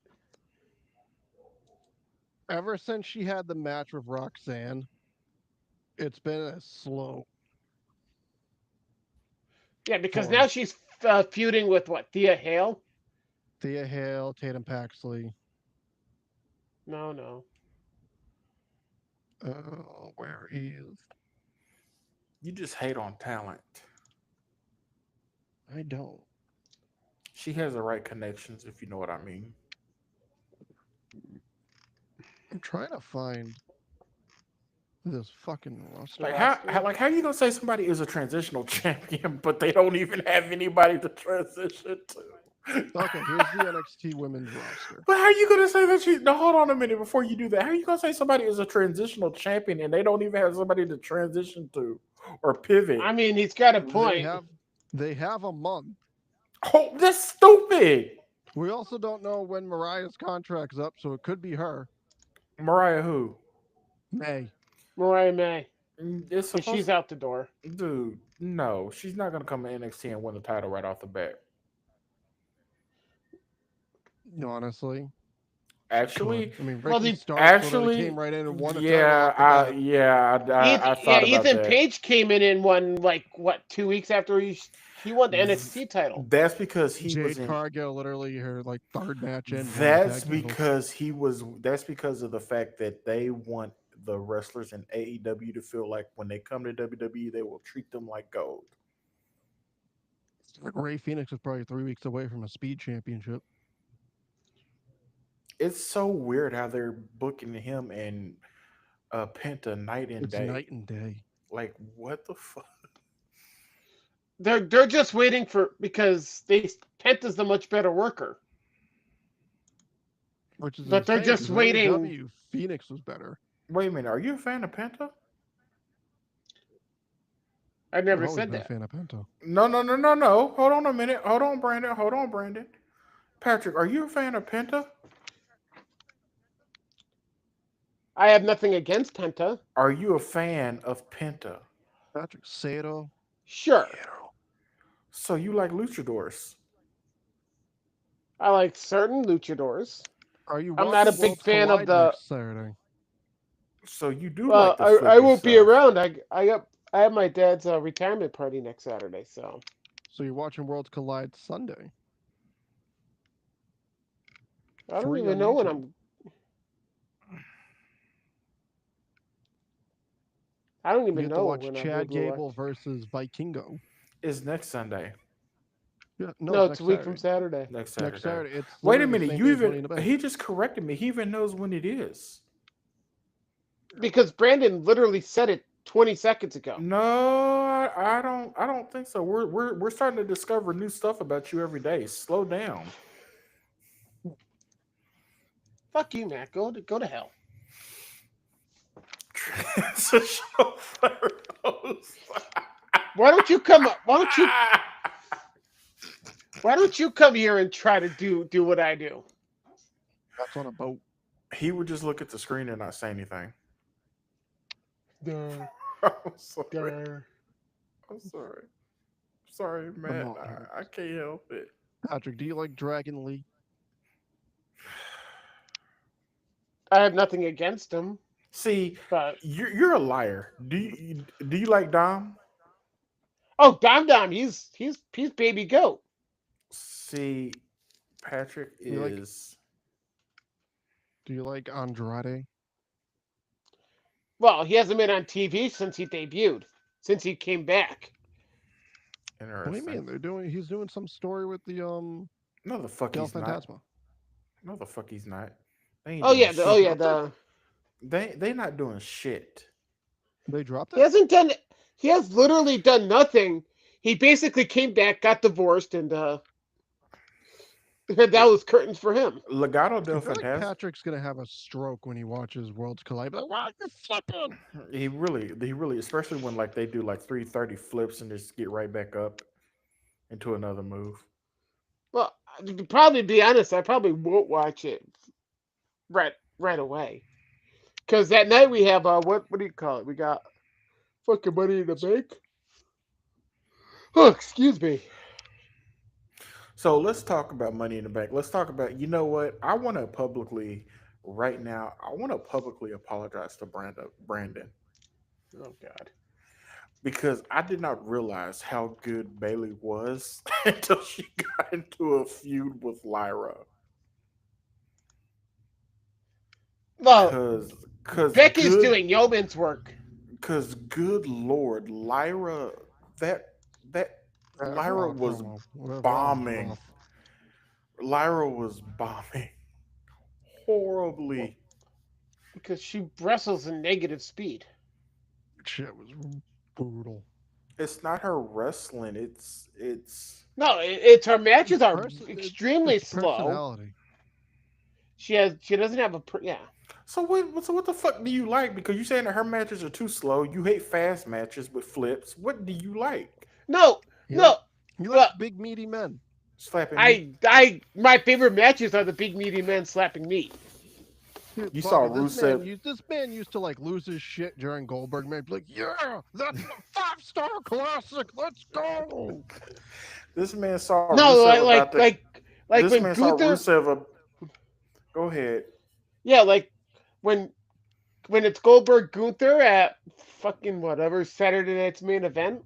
Ever since she had the match with Roxanne, it's been a slow Yeah, because for now she's feuding with what? Thea Hale? Thea Hale, Tatum Paxley. No, no. Where is? You just hate on talent. I don't. She has the right connections, if you know what I mean. I'm trying to find this fucking The roster. roster. How you gonna say somebody is a transitional champion, but they don't even have anybody to transition to? Okay, here's the NXT women's roster. But how are you gonna say that she? No, hold on a minute before you do that. How are you gonna say somebody is a transitional champion and they don't even have somebody to transition to or pivot? I mean, he's got a They point. have they have a month. Oh, that's stupid. We also don't know when Mariah's contract's up, so it could be her. Mariah, who? May. Mariah May, It's because supposed she's out the door. dude. No, she's not gonna come to NXT and win the title right off the bat. Honestly, she Actually, could. I mean, Well, Ricky the Starks literally actually, came right in and won the title yeah, off the bat. I Yeah, thought about Ethan that. Page came in and won like what 2 weeks after he won the NXT title. That's because he was Jade in. Cargill literally her like third match in won the That's tag titles. because he was. That's because of the fact that they want the wrestlers in AEW to feel like when they come to WWE, they will treat them like gold. Like Ray Phoenix is probably 3 weeks away from a speed championship. It's so weird how they're booking him and Penta night and It's day. night and day, Like what the fuck? They're just waiting for because Penta's the much better worker, which is but they're insane just because in waiting. AEW, Phoenix was better. Wait a minute. Are you a fan of Penta? I I've never always said been a that. fan of Penta. No. Hold on a minute. Hold on, Brandon. Hold on, Brandon. Patrick, are you a fan of Penta? I have nothing against Penta. Are you a fan of Penta? Patrick Sato. Sure, So you like luchadors? I like certain luchadors. Are you I'm not a watching big Worlds fan of Collide the. next Saturday? So you do Well, like the I flippy won't be stuff? around. I have my dad's retirement party next Saturday, so So you're watching Worlds Collide Sunday, I don't free even on know when YouTube. I'm. I don't You even get to know watch when I'll be Chad able to Gable watch. versus Vikingo. It's next Sunday. Yeah, no, No, it's it's a next week from Saturday. Saturday. Next Next Saturday. Saturday. It's Wait a literally the minute. same You day as even Money in the Bank. he just corrected me. He even knows when it is. Because Brandon literally said it 20 seconds ago. No, I don't. I don't think so. We're starting to discover new stuff about you every day. Slow down. Fuck you, Matt. Go to hell. Transitional photos. Why don't you come up? Why don't you come here and try to do what I do? That's on a boat. He would just look at the screen and not say anything. Duh, I'm sorry. duh. I'm sorry. Sorry, The Matt. I Monarchs. can't help it. Patrick, do you like Dragon Lee? I have nothing against him, See, but you're a liar. Do you like Dom? oh, Dom, he's baby goat. See, Patrick Do you like is Andrade? Well, he hasn't been on TV since he debuted, since he came back. What do you interesting. mean? He's doing some story with the No, the fuck Del he's not. Fantasma. No, the fuck he's not. They ain't Oh doing yeah, They oh shit. yeah, dropped it? They not doing shit. They dropped he it? hasn't done. He has literally done nothing. He basically came back, got divorced, and that was curtains for him. Legado I del feel like Fantasma. Patrick's gonna have a stroke when he watches Worlds Collide. Like, what you flipping? He really, especially when like they do like 330 flips and just get right back up. into another move. Well, to probably be honest, I probably won't watch it right away. Because that night we have what do you call it? We got fucking Money in the Bank. Oh, excuse me. So let's talk about Money in the Bank. Let's talk about, you know what? I want to publicly, right now, I want to publicly apologize to Brandon Oh God. because I did not realize how good Bailey was until she got into a feud with Lyra. Well, Cause, cause Becky's good, doing yeoman's work. cause good Lord, Lyra, that that Lyra Raw was promo. Raw was bombing. rough. Lyra was bombing Well, horribly. because she wrestles in negative speed. Shit was brutal. It's not her wrestling. It's No, it's her matches It's are it's extremely slow. personality. She doesn't have yeah. so what the fuck do you like? Because you saying that her matches are too slow. You hate fast matches with flips. What do you like? No, He no. like he likes Well, big meaty men. Slapping meat. my favorite matches are the big meaty men slapping meat. Dude, You fuck saw it. Rusev. This man used to like lose his shit during Goldberg. Man, be like, yeah, that's my 5-star classic. Let's go. This man saw No, Rusev about to. like This when man saw Gunther. Rusev. Go ahead. Yeah, like when it's Goldberg Gunther at fucking whatever Saturday night's main event.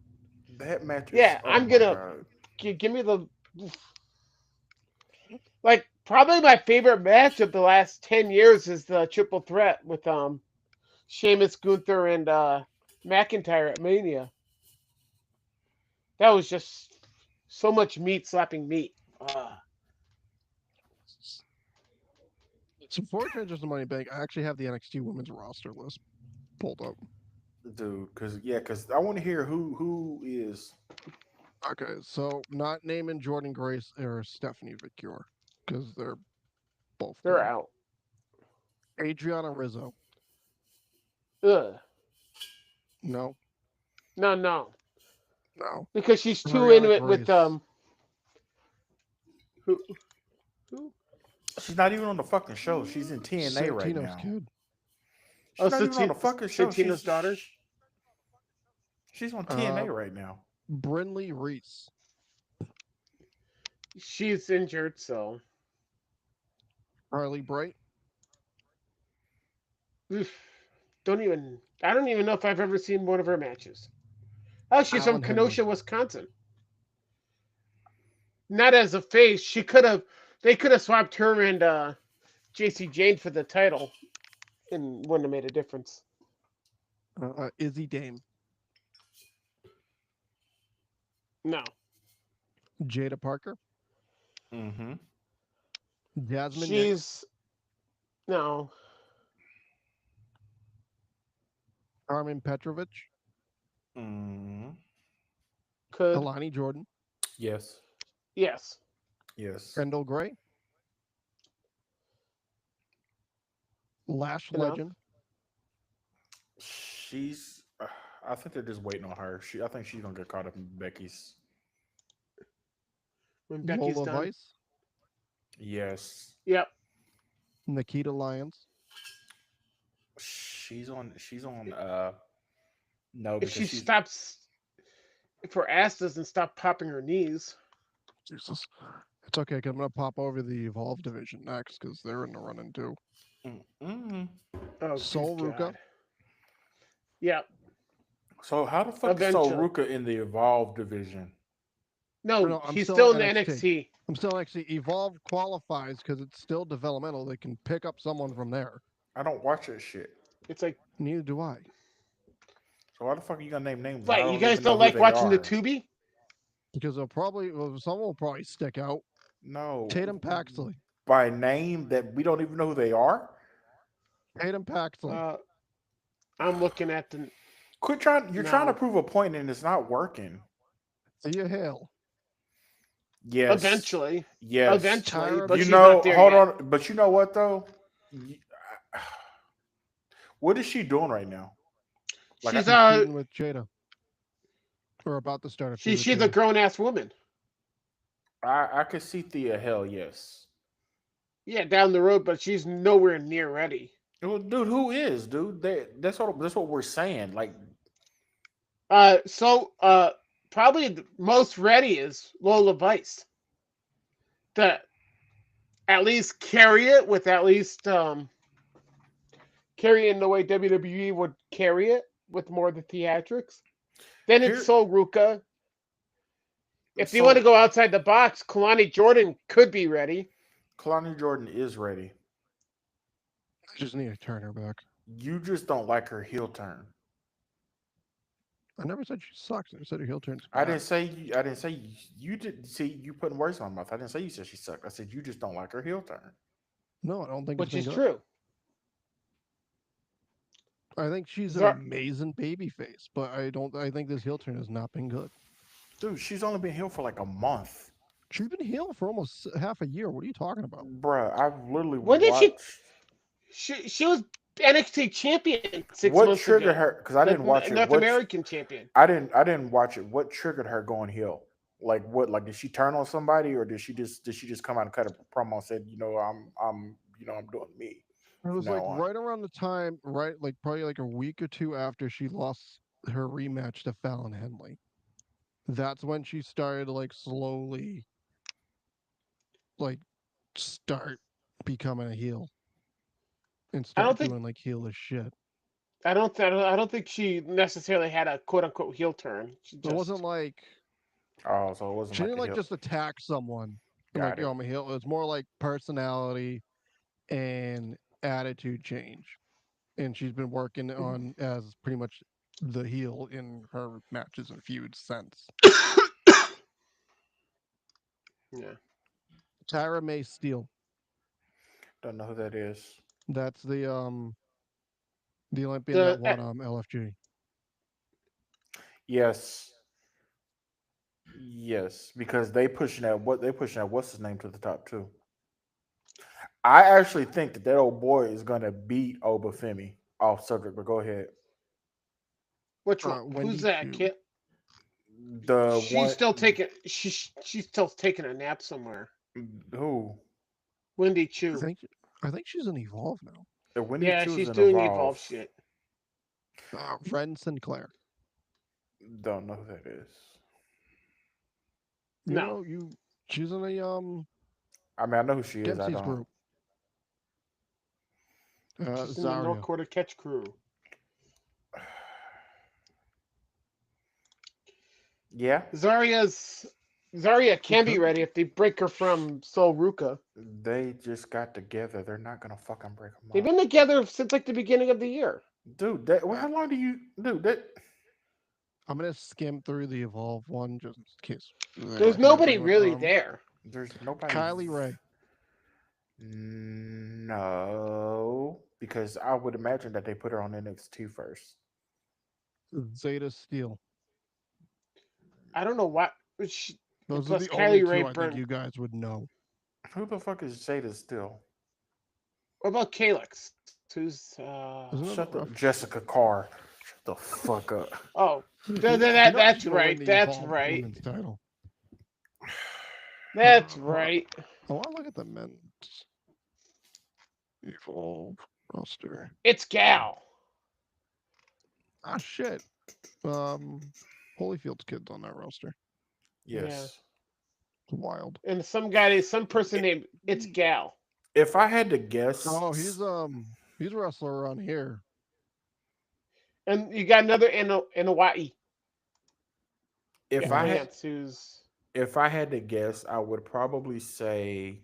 That match is. Yeah, Oh I'm my gonna god. give me the like probably my favorite match of the last 10 years is the triple threat with Sheamus, Gunther, and McIntyre at Mania. That was just so much meat slapping meat. So before I transition to Money Bank, I actually have the NXT Women's roster list pulled up. Dude, because I want to hear who is. Okay, so not naming Jordan Grace or Stephanie Vicure because they're both They're dead. out. Adriana Rizzo, Ugh. no, No, no, no. because she's too Ariana into it with Grace, who who She's not even on the fucking show. She's in TNA right Santino's now. kid. oh She's not even on the fucking show. Santino's daughter. She's on Uh, TNA right now. Brinley Reese, She's injured, so Harley Bright, oof, don't even. I don't even know if I've ever seen one of her matches. Oh, she's from Alan Henry. Kenosha, Wisconsin. Not as a face. She could have. They could have swapped her and JC Jane for the title, and wouldn't have made a difference. Izzy Dame, No, Jada Parker, Mm-hmm. Jasmine Nix, she's no. Armin Petrovich, Mm-hmm. Could Alani Jordan, Yes. yes. Yes. Kendall Gray, Lash Enough Legend, She's. I think they're just waiting on her. I think she's gonna get caught up in Becky's. when Becky's Lola done. Vice, Yes. Yep. Nikita Lyons, She's on. She's on. No, If because she she's. stops, if her ass doesn't stop popping her knees. Jesus. It's okay, 'cause I'm gonna pop over the Evolve division next because they're in the running too. Mm-mm. Oh, good Soul Ruka, God. Yep. So how the fuck is Sol Eventually. Ruka in the Evolve division? No, no, I'm he's still still in in the NXT. NXT. I'm still actually Evolve qualifies because it's still developmental. They can pick up someone from there. I don't watch that shit. It's like, Neither do I. So why the fuck are you gonna name names? I what? You don't guys even know don't who like they watching the are. Tubi? Because someone will probably stick out. No. Tatum Paxley. By name that we don't even know who they are. Tatum Paxley. Uh, I'm looking at the Quit trying. You're trying to no. prove a point and it's not working. Thea Hale. Yes. Eventually, Yes. Tyra but You she's Banks. know. not there Hold yet. on. But you know what though? What is she doing right now? Like, She's She's feuding with Jada. Or about to start a feud with she's a Jada. grown ass woman. I could see Thea. Hell yes. Yeah, down the road, but she's nowhere near ready. Well, dude, who is, dude? That's what we're saying. Like, So probably the most ready is Lola Vice to at least carry it with at least carry it in the way WWE would carry it with more of the theatrics. Then it's here, Sol Ruka. If you want to so go outside the box, Kalani Jordan could be ready. Kalani Jordan is ready. I just need to turn her back. You just don't like her heel turn. I never said she sucks. I said her heel turn's I bad. didn't say you, I didn't say you did. See, you putting words in my mouth. I didn't say you said she sucked. I said you just don't like her heel turn. No, I don't think it's Which been is good. true. I think she's an Zar- amazing baby face, but I don't. I think this heel turn has not been good. Dude, she's only been heel for like a month. She's been heel for almost half a year. What are you talking about? Bruh, I've literally when did watched. she was NXT champion 6 months What ago. triggered her? Because I Like didn't watch it. North American champion. I didn't watch it. What triggered her going heel? Like what? Like did she turn on somebody, or did she just come out and cut a promo and said, I'm doing me It from was now like on. right around the time, right, like probably like a week or two after she lost her rematch to Fallon Henley. That's when she started to like slowly like start becoming a heel and I don't start think doing like heelish shit. I don't think she necessarily had a quote unquote heel turn. She It wasn't just like Oh, so it wasn't she like didn't a like heel. just attack someone and like, Got yo, it. I'm a heel. It was more like personality and attitude change. And she's been working on as pretty much the heel in her matches and feuds since. yeah. Tyra May Steele. Don't know who that is. That's the Olympian that The won LFG. Yes, yes, because they pushing that what's his name to the top too. I actually think that old boy is gonna beat Obafemi off subject. But go ahead. which one? Who's Wendy that Chu. kid? The She's one still taking she's still taking a nap somewhere. who Wendy I Chu. think I think she's in Evolve now. Wendy Yeah, Chu is she's an doing evolve. evolve shit. Ren Sinclair. Don't know who that is. You No, know you. She's in a I mean, I know who she is. I Dempsey's don't. group. she's in the North Zaria. Dakota Catch Crew. Yeah, Zarya's Zarya She can be could ready be. if they break her from Sol Ruka. they just got together. They're not gonna fucking break them They've up, been together since like the beginning of the year. dude. That well, Uh, how long do you, dude? That I'm gonna skim through the Evolve one just in case they There's don't have nobody anyone. really there. there's nobody. Kylie Ray. No, because I would imagine that they put her on NXT first. Zeta Steel. I don't know what. She, and Those are plus, the only Kylie two I think Rayburn. you guys would know. Who the fuck is Jada Still? What about Calyx? Who's Isn't it a Shut the ref? Jessica Carr. Shut the fuck up. Oh, You're not that's just gonna win right. the That's Evolve right. Women's title. That's right. I want to look at the men's Evolve roster. It's Gal. Ah, shit. Holyfield's kids on that roster. Yeah, Yes. It's wild. and some person named It's Gal, If I had to guess, Oh, he's a wrestler around here. and you got another in Hawaii. if Got I had Lance, who's if I had to guess, I would probably say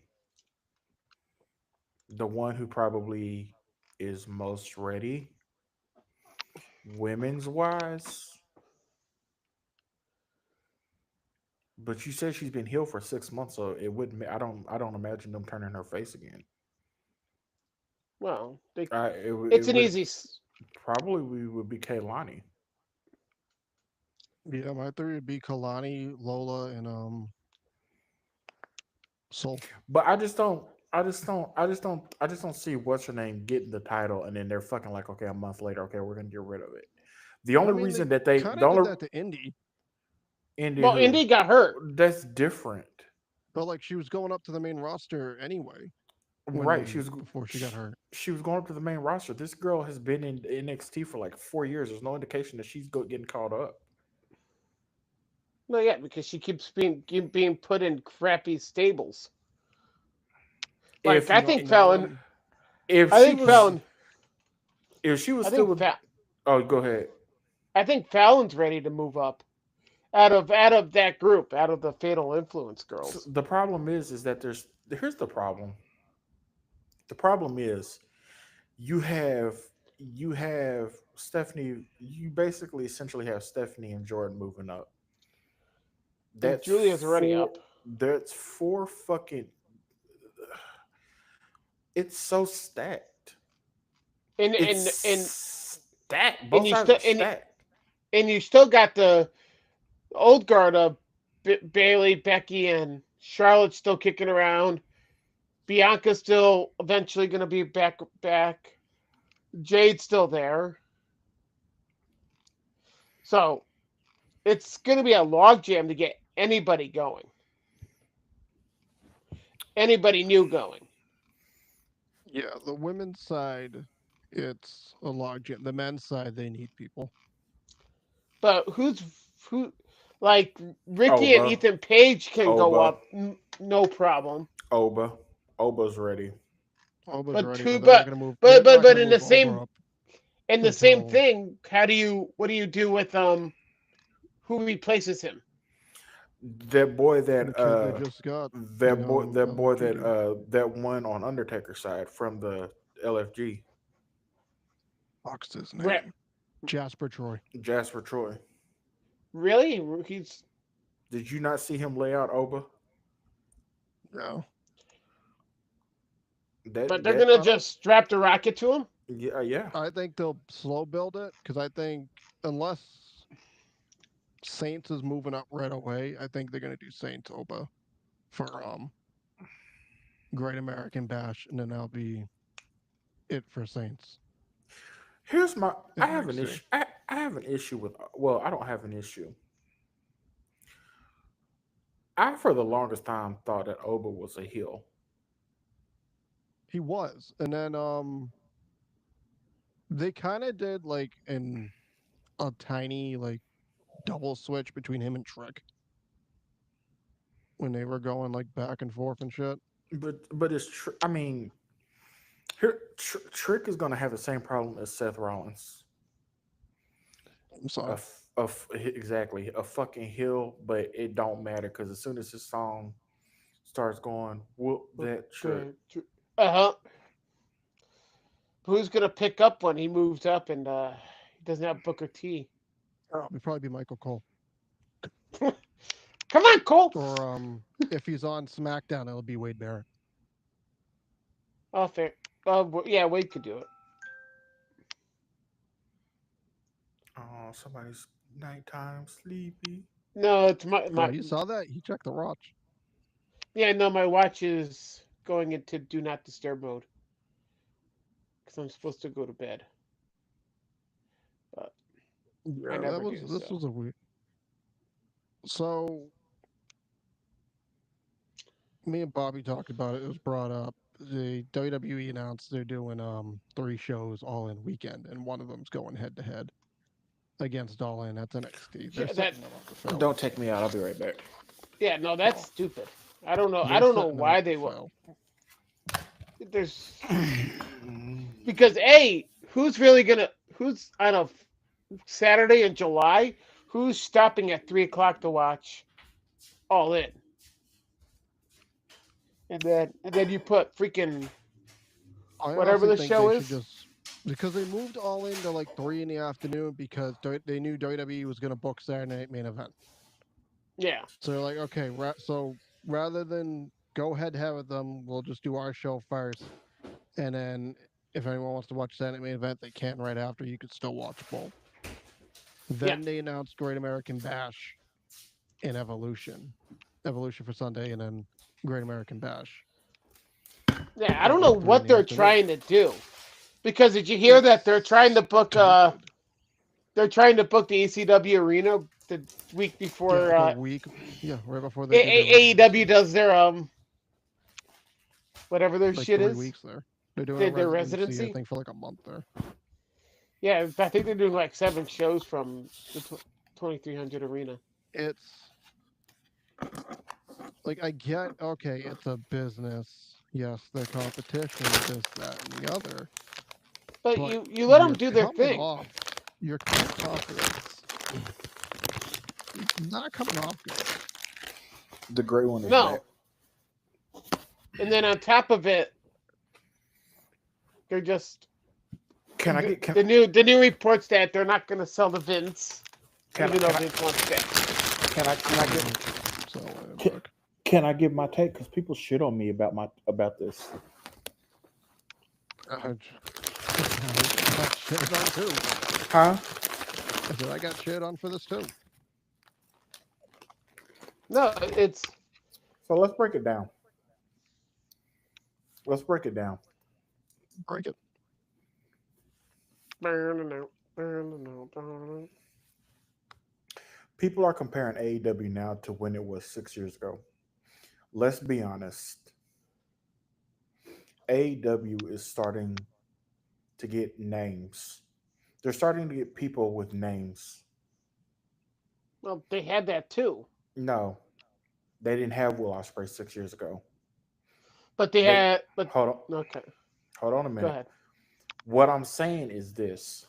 the one who probably is most ready, women's wise. But you said she's been healed for 6 months, so it wouldn't. I don't imagine them turning her face again. well, It it's an would easy. probably we would be Kaylani. Yeah, my three would be Kalani, Lola, and Soul. But I just don't see what's her name getting the title, and then they're fucking like, okay, a month later, okay, we're gonna get rid of it. The I only mean, they reason that they, kind the of did only that to Indy. Indy Well, who Indy got hurt. that's different. But like she was going up to the main roster anyway Right. She was before she got hurt. she was going up to the main roster. This girl has been in NXT for like 4 years. There's no indication that she's getting called up. No, yeah, because she keeps being put in crappy stables. Like If I No, think none of Fallon, them. if I she think was Fallon, if she was I still think with Fa- oh go ahead. I think Fallon's ready to move up out of that group, out of the Fatal Influence So girls. the problem is that here's the problem. The problem is you have you have Stephanie. You basically essentially have Stephanie and Jordan moving up. And That's Julia's already four. up. That's four fucking. It's so stacked. And It's and and stacked. and Both you sides still are stacked. and you still got the old guard of Bailey, Becky, and Charlotte still kicking around. Bianca's still eventually going to be back. Jade's still there. So it's going to be a logjam to get anybody going, anybody new going. Yeah, the women's side, it's a logjam. The men's side, they need people. But who like Ricky and Oba, Ethan Page can go Oba, up, no problem. Oba, Oba's ready. Oba's But ready, two, but they're not but gonna move. but They're but not but gonna move Oba up in the same until thing, what do you do with who replaces him? That boy the kid they just got. The LFG. that one on Undertaker's side from the LFG, What's his Re- name? Jasper Troy. Jasper Troy. Really? He's Did you not see him lay out Oba? No, but That they're that gonna I don't. just strap the rocket to him. yeah. I think they'll slow build it because I think unless Saints is moving up right away, I think they're gonna do Saints Oba for Great American Bash, and then that'll be it for Saints Here's my in I have an NXT. issue. I have an issue with well, I don't have an issue. I for the longest time thought that Oba was a heel. He was, and then they kind of did like a tiny like double switch between him and Trick when they were going like back and forth and shit. But I mean, here Trick is going to have the same problem as Seth Rollins. I'm sorry. Exactly a fucking heel, but it don't matter because as soon as his song starts going, whoop that trick. Uh huh. Who's gonna pick up when he moves up and he doesn't have Booker T? It'd probably be Michael Cole, Come on, Cole. or if he's on SmackDown, it'll be Wade Barrett. Oh, fair. Yeah, Wade could do it. Oh, somebody's nighttime sleepy. No, it's my Oh, you saw that? He checked the watch. yeah. No, my watch is going into do not disturb mode because I'm supposed to go to bed, but I Yeah, that never was do. this So was a weird. So me and Bobby talked about it. It was brought up. The WWE announced they're doing 3 shows all in weekend, and one of them's going head to head against All In. That's NXT. They're yeah, that setting them up to fail. Don't take me out. I'll be right back. yeah. No, that's No, stupid. I don't know. I they're don't know setting them why up they to will. fail. There's because who's really gonna who's on a Saturday in July? Who's stopping at 3 o'clock to watch All In? And then you put freaking I whatever honestly the think show they should is. just because they moved All In to like 3 in the afternoon because they knew WWE was going to book Saturday Night Main Event. Yeah, So they're like, okay, so rather than go head to head with them, we'll just do our show first, and then if anyone wants to watch Saturday Night Main Event, they can right after. You could still watch both. yeah, Then they announced Great American Bash in Evolution for Sunday, and then Great American Bash yeah. I at don't know like three in what the they're afternoon. trying to do because did you hear that they're trying to book Stupid. they're trying to book the ECW arena the week Yeah, before like a week. Yeah, right before they do their AEW residency. does their whatever their Like shit three is. weeks there. They're doing a Did their residency, I residency. think, for like a month there. Yeah, I think they're doing like 7 shows from the 2300 arena. It's like I get okay, it's a business. Yes, the competition, this, that, and the other. But But you let them you're do their coming thing. off. You're coming off this. Not coming off good. The gray one is back. No, and then on top of it, they're just Can I get the new reports that they're not going to sell the Vince, can, even though can I Vince wants that. can I get So can, can I give my take? Because people shit on me about this. I got shit on too. Huh? I said I got shit on for this too. No, it's So let's break it down. Let's break it down. Break it. People are comparing AEW now to when it was 6 years ago. Let's be honest. AEW is starting to get names. They're starting to get people with names. well, they had that too, No, they didn't have Will Ospreay 6 years ago. but they They had. But hold on, okay, hold on a go minute. ahead. What I'm saying is this: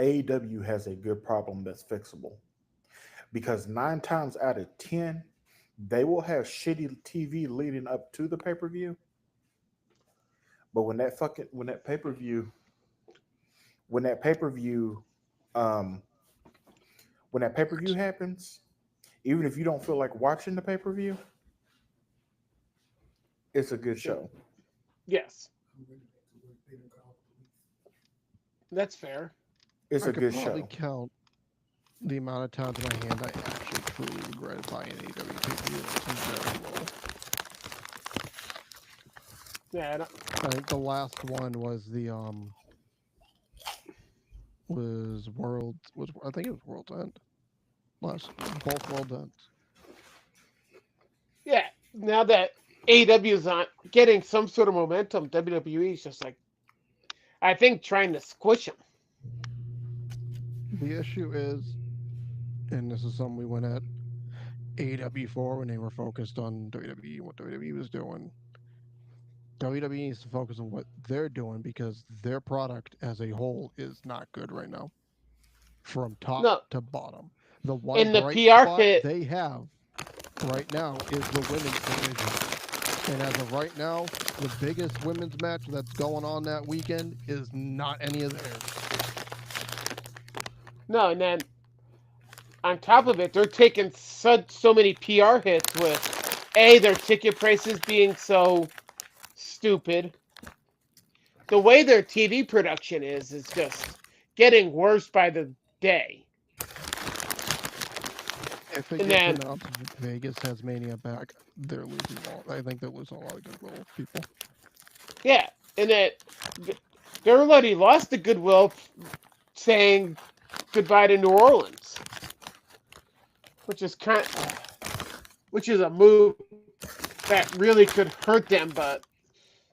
AEW has a good problem that's fixable because 9 times out of 10, they will have shitty TV leading up to the pay per view. But when that pay per view when that pay per view um when that pay per view happens, even if you don't feel like watching the pay per view, it's a good show. Yes, that's fair. It's I a could good probably show. count the amount of times in my hand I actually truly regretted buying an AEW pay-per-view. It's very low. Yeah, I think the last one was the was I think it was World's End. Both World Ends. yeah. Now that AEW is on getting some sort of momentum, WWE is just like I think trying to squish them. The issue is, and this is something we went at AEW for when they were focused on WWE and what WWE was doing. WWE needs to focus on what they're doing because their product as a whole is not good right now, from top No, to bottom. The one and the bright PR spot hit. they have right now is the women's division. And as of right now, the biggest women's match that's going on that weekend is not any of theirs. No, and then on top of it, they're taking so many PR hits with their ticket prices being so stupid. The way their TV production is just getting worse by the day. If it And gets then enough Vegas Tasmania back, they're losing all. I think they're losing a lot of goodwill people. yeah, and then they already lost the goodwill saying goodbye to New Orleans, which is which is a move that really could hurt them. But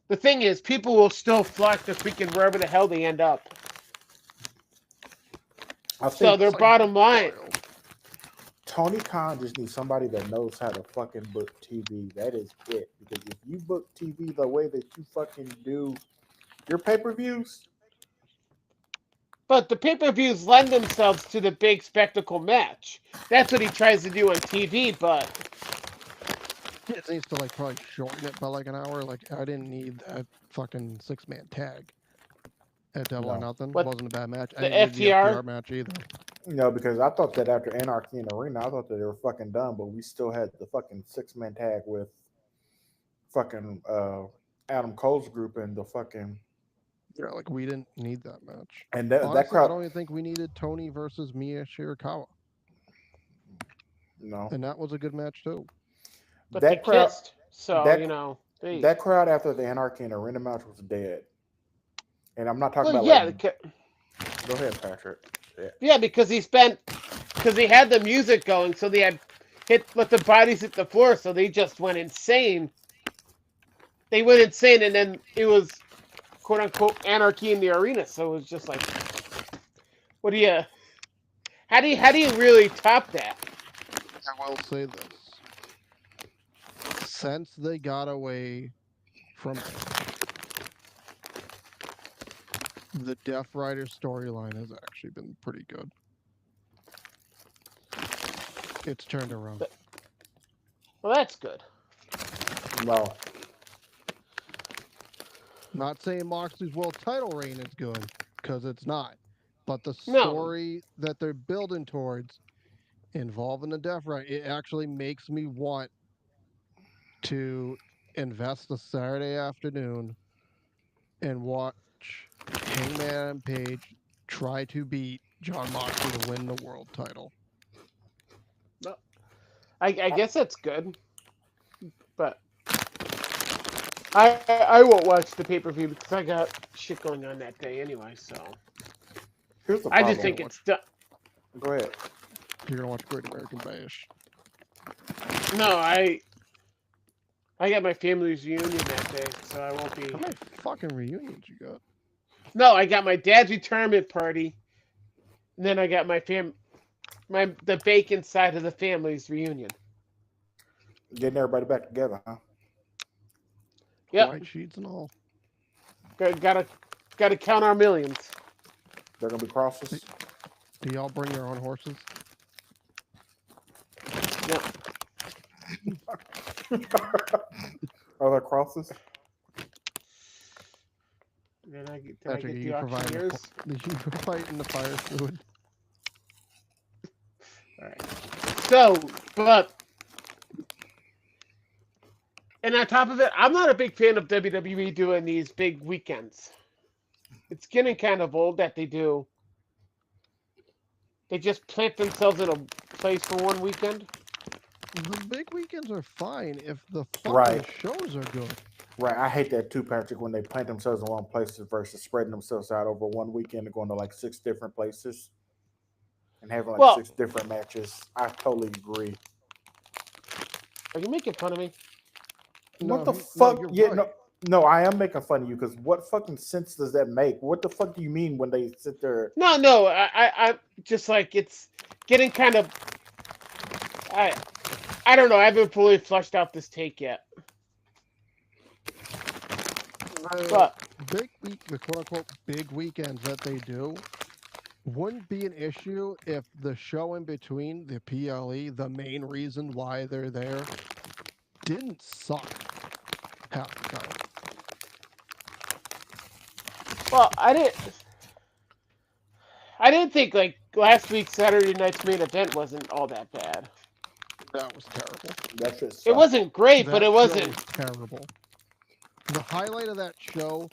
the thing is, people will still flock to freaking wherever the hell they end up. I So think their It's like bottom line, wild. Tony Khan just needs somebody that knows how to fucking book TV. That is it. Because if you book TV the way that you fucking do your pay per views, but the pay-per-views lend themselves to the big spectacle match. That's what he tries to do on TV, but It needs to like probably shorten it by like an hour. Like I didn't need that fucking 6-man tag at Double or no. Nothing. what Wasn't a bad match. I the didn't need the FTR. FTR match either. No, because I thought that after Anarchy in the Arena, I thought that they were fucking done, but we still had the fucking 6-man tag with fucking Adam Cole's group and the fucking Yeah, like we didn't need that match. and that Honestly, I crowd. don't even think we needed Tony versus Mia Shirakawa, No, and that was a good match too. But they that crowd. kissed, so That they. that crowd after the Anarchy in the Arena match was dead. And I'm not talking Well, about yeah, like. Go ahead, Patrick. Yeah. Yeah, because he had the music going, so they had let the bodies hit the floor, so they just went insane. They went insane, and then it was quote unquote anarchy in the arena. So it was just like, what do you? How do you really top that? I will say this: since they got away from the Death Rider storyline, has actually been pretty good. It's turned around. Well, that's good. No. Not saying Moxley's world title reign is good, because it's not. But the No, story that they're building towards involving the Death Rider, it actually makes me want to invest a Saturday afternoon and watch Hangman Page try to beat John Moxley to win the world title. no. I guess that's good, but I won't watch the pay per view because I got shit going on that day anyway. So Here's the I just You're problem. think gonna it's watch. done. Go ahead. You're gonna watch Great American Bash. No, I got my family's reunion that day, so I won't be. How many fucking reunions you got? No, I got my dad's retirement party, and then I got the bacon side of the family's reunion. Getting everybody back together, huh? Yep, White sheets and all. gotta count our millions. They're gonna be Do crosses. do y'all bring your own horses? Yep. Are there crosses? Did I Patrick, are get you the providing auctioneers? you providing the fire fluid? All right. So, but and on top of it, I'm not a big fan of WWE doing these big weekends. It's getting kind of old that they do. They just plant themselves in a place for one weekend. The big weekends are fine if the fucking Right. shows are good. Right. I hate that too, Patrick, when they plant themselves in one place versus spreading themselves out over one weekend and going to like six different places and having like Well, six different matches. I totally agree. are you making fun of me? What the No, fuck? you're Yeah, right. no, no, I am making fun of you because what fucking sense does that make? What the fuck do you mean when they sit there? No. I just like it's getting kind of. I, I don't know. I haven't fully fleshed out this take yet, The but the quote unquote big weekends that they do wouldn't be an issue if the show in between, the PLE, the main reason why they're there, didn't suck half the time. well, I didn't think like last week's Saturday night's main event wasn't all that bad. That was terrible. That shit It sucked. wasn't great, but That it show wasn't. was terrible. The highlight of that show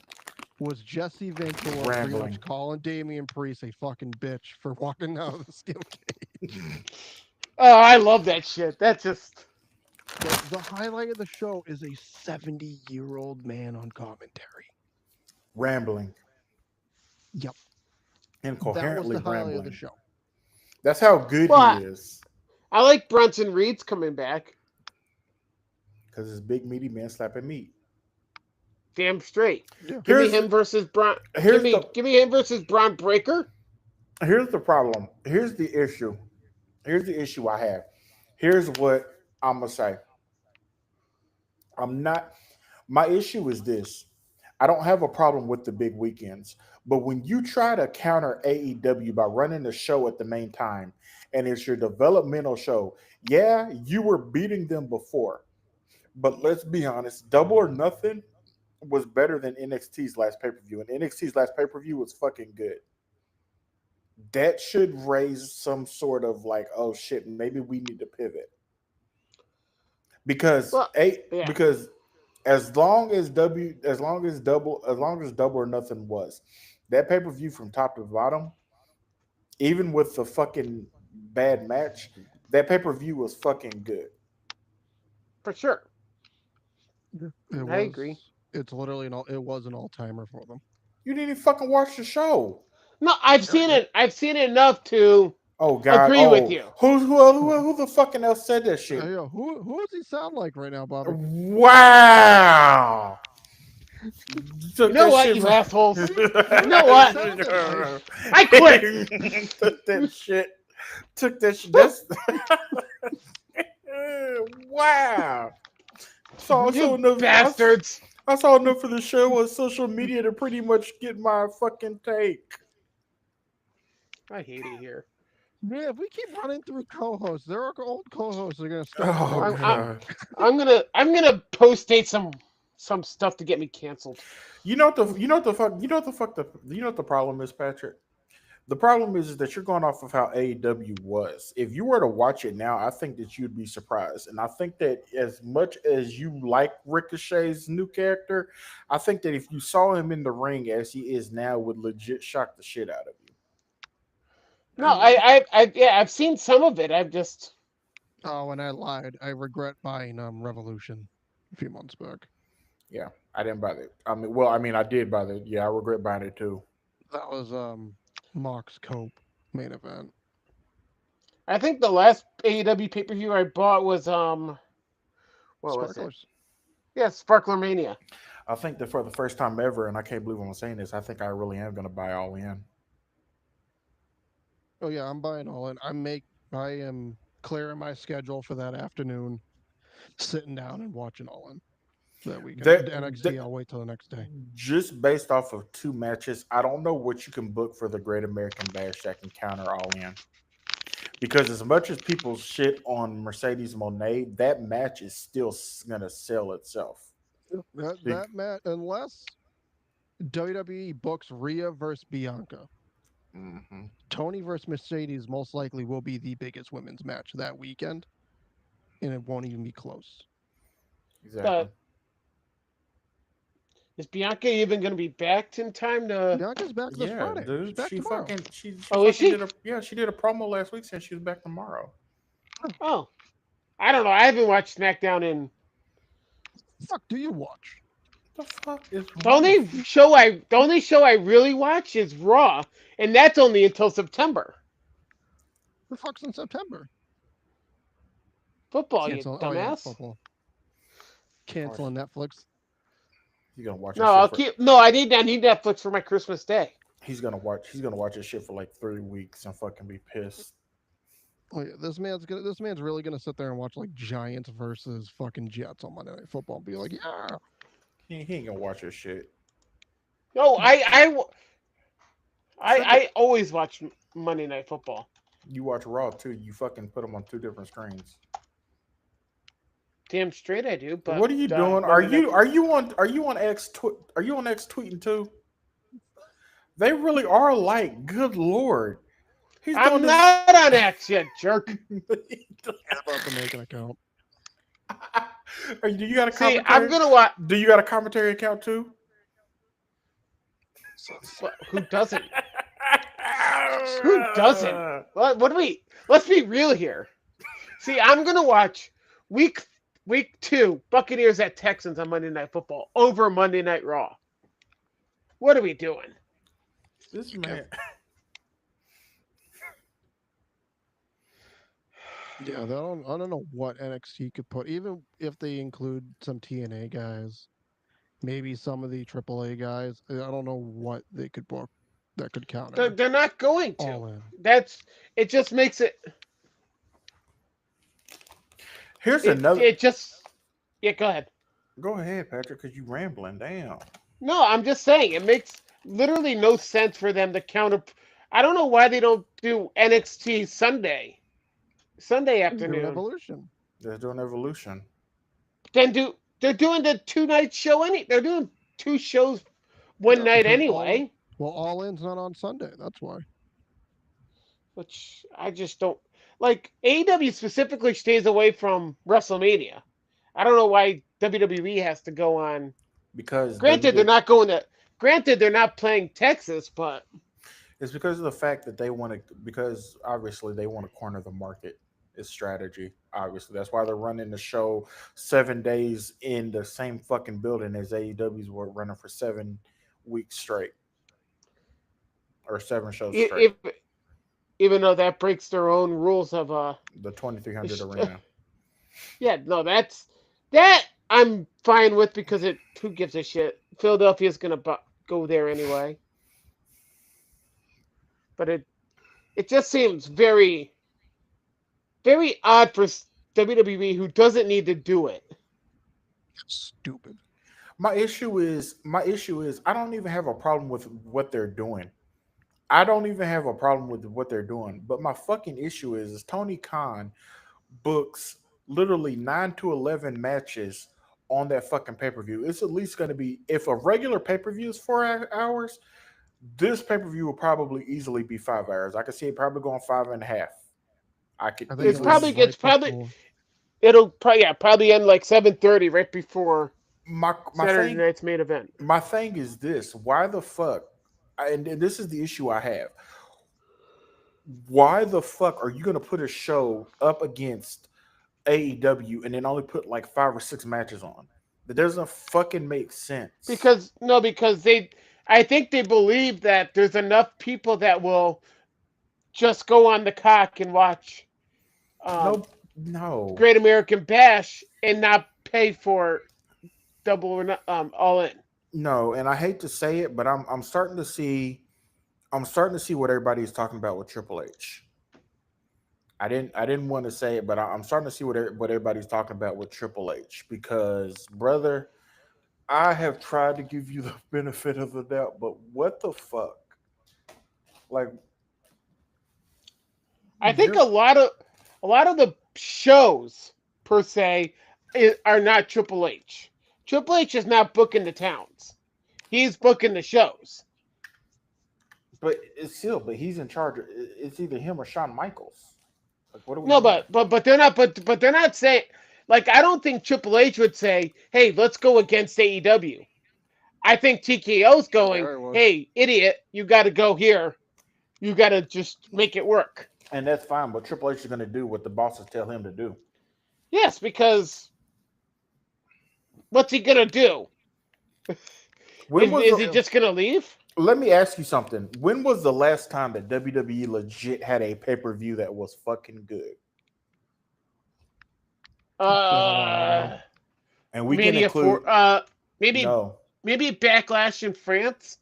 was Jesse Ventura pretty much Rambling. calling Damian Priest a fucking bitch for walking out of the steel cage. Oh, I love that shit. That's just. The highlight of the show is a 70-year-old man on commentary. Rambling. Yep. That was the Incoherently highlight of the rambling. show. That's how good Well, he I, is. I like Bronson Reed's coming back. Because his big meaty man slapping meat. Damn straight. Yeah. Give me Here's him versus Braun. Give here's the me give me him versus Braun Breaker. here's the problem. Here's the issue. Here's the issue I have. Here's what I'm gonna say. I'm not. My issue is this. I don't have a problem with the big weekends, but when you try to counter AEW by running the show at the main time, and it's your developmental show, yeah, you were beating them before, but let's be honest, Double or Nothing was better than NXT's last pay per view, and NXT's last pay per view was fucking good. That should raise some sort of like, oh shit, maybe we need to pivot because Well, a yeah, because as long as double or nothing was that pay per view from top to bottom, even with the fucking bad match, that pay per view was fucking good. for sure. It I agree. was. It's literally it was an all timer for them. You didn't even fucking watch the show. No, I've Sure, seen yep. it. I've seen it enough to Oh God! agree with Oh, you. who the fucking else said that shit? Yeah, who does he sound like right now, Bobby? Wow! You Took know that what, shit you from. assholes? You know He what? sounded nice. I quit. Took that shit. Took that shit. That's wow. So You enough. bastards. I saw enough for the show on social media to pretty much get my fucking take. I hate it here. Man, if we keep running through co-hosts, there are old co-hosts that are gonna start Oh I'm, quitting. I'm, God. I'm gonna post date some stuff to get me canceled. You know what the problem is, Patrick? The problem is that you're going off of how AEW was. If you were to watch it now, I think that you'd be surprised. And I think that as much as you like Ricochet's new character, I think that if you saw him in the ring as he is now, would legit shock the shit out of you. No, yeah, I've seen some of it. I've just Oh, and I lied. I regret buying Revolution a few months back. Yeah, I didn't buy that. I did buy that. Yeah, I regret buying it too. That was Mox Cope main event. I think the last AEW pay per view I bought was what was it? Sparklers. Yeah, Sparkler Mania. I think that for the first time ever, and I can't believe I'm saying this, I think I really am going to buy All In. Oh yeah, I'm buying all in. I am clearing my schedule for that afternoon, sitting down and watching all in that weekend. That, The NXT, that I'll wait till the next day. just based off of two matches, I don't know what you can book for the Great American Bash that can counter All In. Because as much as people shit on Mercedes Monet, that match is still going to sell itself. Be- That match, unless WWE books Rhea versus Bianca, Mhm, Tony versus Mercedes most likely will be the biggest women's match that weekend, and it won't even be close. exactly. But is Bianca even going to be back in time to? Bianca's back this Yeah, Friday. She's dude. back tomorrow. She Oh, is fucking she? did a she did a promo last week saying she was back tomorrow. Oh, I don't know. I haven't watched SmackDown in Fuck, do you watch? What the fuck is the wrong only with you? show I really watch is Raw, and that's only until September. The fuck's in September? Football, you Canceling. Oh yeah, dumbass. football. Watch- Canceling Netflix. He's gonna watch No, that shit I'll for. keep. No, I need Netflix for my Christmas day. He's gonna watch this shit for like 3 weeks and fucking be pissed. Oh yeah, this man's really gonna sit there and watch like Giants versus fucking Jets on Monday Night Football and be like, yeah. He ain't gonna watch this shit. No, Send it. I always watch Monday Night Football. You watch Raw too. You fucking put them on two different screens. Damn straight I do. But What are you doing? Monday Night. Are you on X? Are you on X tweeting too? They really are alike. Good lord, he's doing I'm this. not on X yet, jerk. He's about to make an account. Do you got a See, I'm commentary? gonna watch. Do you got a commentary account too? Who doesn't? Who doesn't? What do we? Let's be real here. See, I'm gonna watch week week 2 Buccaneers at Texans on Monday Night Football over Monday Night Raw. What are we doing? This man. Yeah, I don't know what NXT could put, even if they include some TNA guys, maybe some of the AAA guys. I don't know what they could book that could counter They're not going to. all in. That's it. Just makes it. Here's another. It just. Yeah, go ahead. Go ahead, Patrick, because you rambling. Damn. No, I'm just saying it makes literally no sense for them to counter. I don't know why they don't do NXT Sunday He's doing afternoon. Evolution. They're doing evolution. Then they're doing the 2 night show they're doing 2 shows one Yeah, night because anyway, all in's not on Sunday. That's why. which I just don't like. AEW specifically stays away from WrestleMania. I don't know why WWE has to go on. Because Granted, they're WWE. not going to. Granted, they're not playing Texas, but It's because of the fact that they want to, because obviously they want to corner the market. It's strategy. Obviously, that's why they're running the show 7 days in the same fucking building as AEW's were running for 7 weeks straight. or 7 shows straight. If even though that breaks their own rules of The 2300 sh- arena. yeah, no, that I'm fine with because it who gives a shit. Philadelphia's gonna go there anyway, but it just seems very odd for WWE who doesn't need to do it. Stupid. My issue is I don't even have a problem with what they're doing. I don't even have a problem with what they're doing. But my fucking issue is Tony Khan books literally 9 to 11 matches on that fucking pay per view. It's at least going to be, if a regular pay per view is 4 hours, this pay per view will probably easily be 5 hours. I could see it probably going 5.5. I could I think It's it'll easily end probably see right gets probably before. it'll probably yeah probably end like 7:30 right before my Saturday thing. night's main event. My thing is this: why the fuck? And this is the issue I have. Why the fuck are you going to put a show up against AEW and then only put like 5 or 6 matches on? That doesn't fucking make sense. Because no, because I think they believe that there's enough people that will just go on the cock and watch um, No, no, Great American Bash and not pay for double or all in. no. And I hate to say it, but I'm starting to see what everybody's talking about with Triple H. I didn't want to say it, but I'm starting to see what everybody's talking about with Triple H because, brother, I have tried to give you the benefit of the doubt, but what the fuck? Like I think you're a lot of the shows per se are not Triple H. Triple H is not booking the towns. He's booking the shows. but it's still, but he's in charge. It's either him or Shawn Michaels. Like, what are we No, doing? but they're not but they're not saying like I don't think Triple H would say, "Hey, let's go against AEW." I think TKO's going, There it was. "Hey, idiot, you got to go here. You got to just make it work." And that's fine, but Triple H is going to do what the bosses tell him to do. Yes, because what's he gonna do? When was Is he the? just gonna leave? Let me ask you something. When was the last time that WWE legit had a pay per view that was fucking good? It's been a while. Uh, And we can Mania include for maybe no, Backlash in France.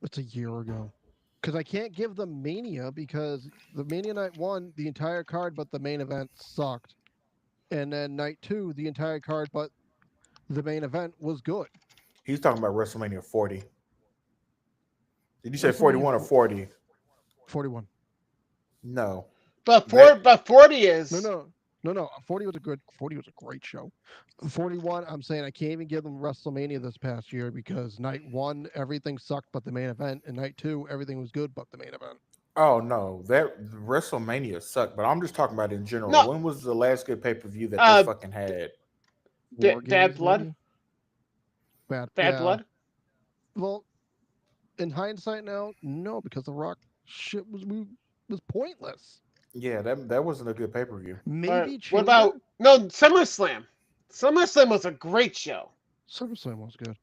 It's a year ago. Because I can't give them Mania because the Mania night one, the entire card, but the main event sucked. And then night two, the entire card, but the main event was good. he's talking about WrestleMania 40. Did you say WrestleMania 41 or 40? 41. No, But that 40 No, is no, no. 40 was a great show. 41, I'm saying I can't even give them WrestleMania this past year because night one, everything sucked but the main event. And night two, everything was good but the main event. Oh no, that WrestleMania sucked. But I'm just talking about in general. no When was the last good pay per view that they uh fucking had? War Bad Games, Blood. maybe? Bad, Bad yeah. Blood. Well, in hindsight now, no, because the Rock shit was pointless. Yeah, that wasn't a good pay per view. Maybe What about Chamber. no SummerSlam? SummerSlam was a great show. SummerSlam was good.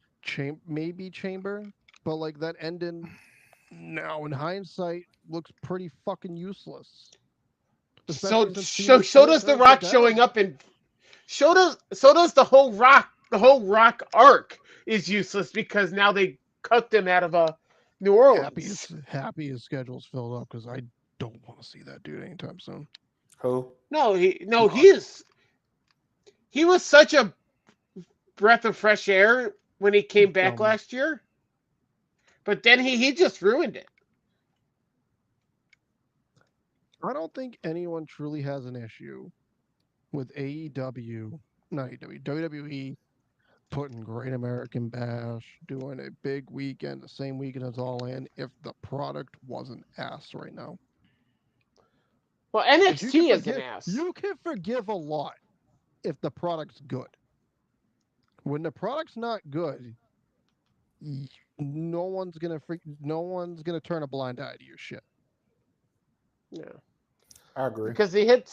Maybe Chamber, but like that ending now in hindsight looks pretty fucking useless. Especially since Cena So still does The turned shit Rock down. showing up in so does the whole Rock arc is useless because now they cut them out of New Orleans. Happy his schedule's filled up because I don't want to see that dude anytime soon. Who? No he Rock. is he was such a breath of fresh air when he came back Um, last year, but then he just ruined it. I don't think anyone truly has an issue with AEW, not AEW, WWE putting Great American Bash, doing a big weekend, the same weekend as All In, if the product wasn't ass right now. Well, Because NXT is an ass. you can forgive a lot if the product's good. When the product's not good, no one's gonna turn a blind eye to your shit. Yeah, I agree. because they hit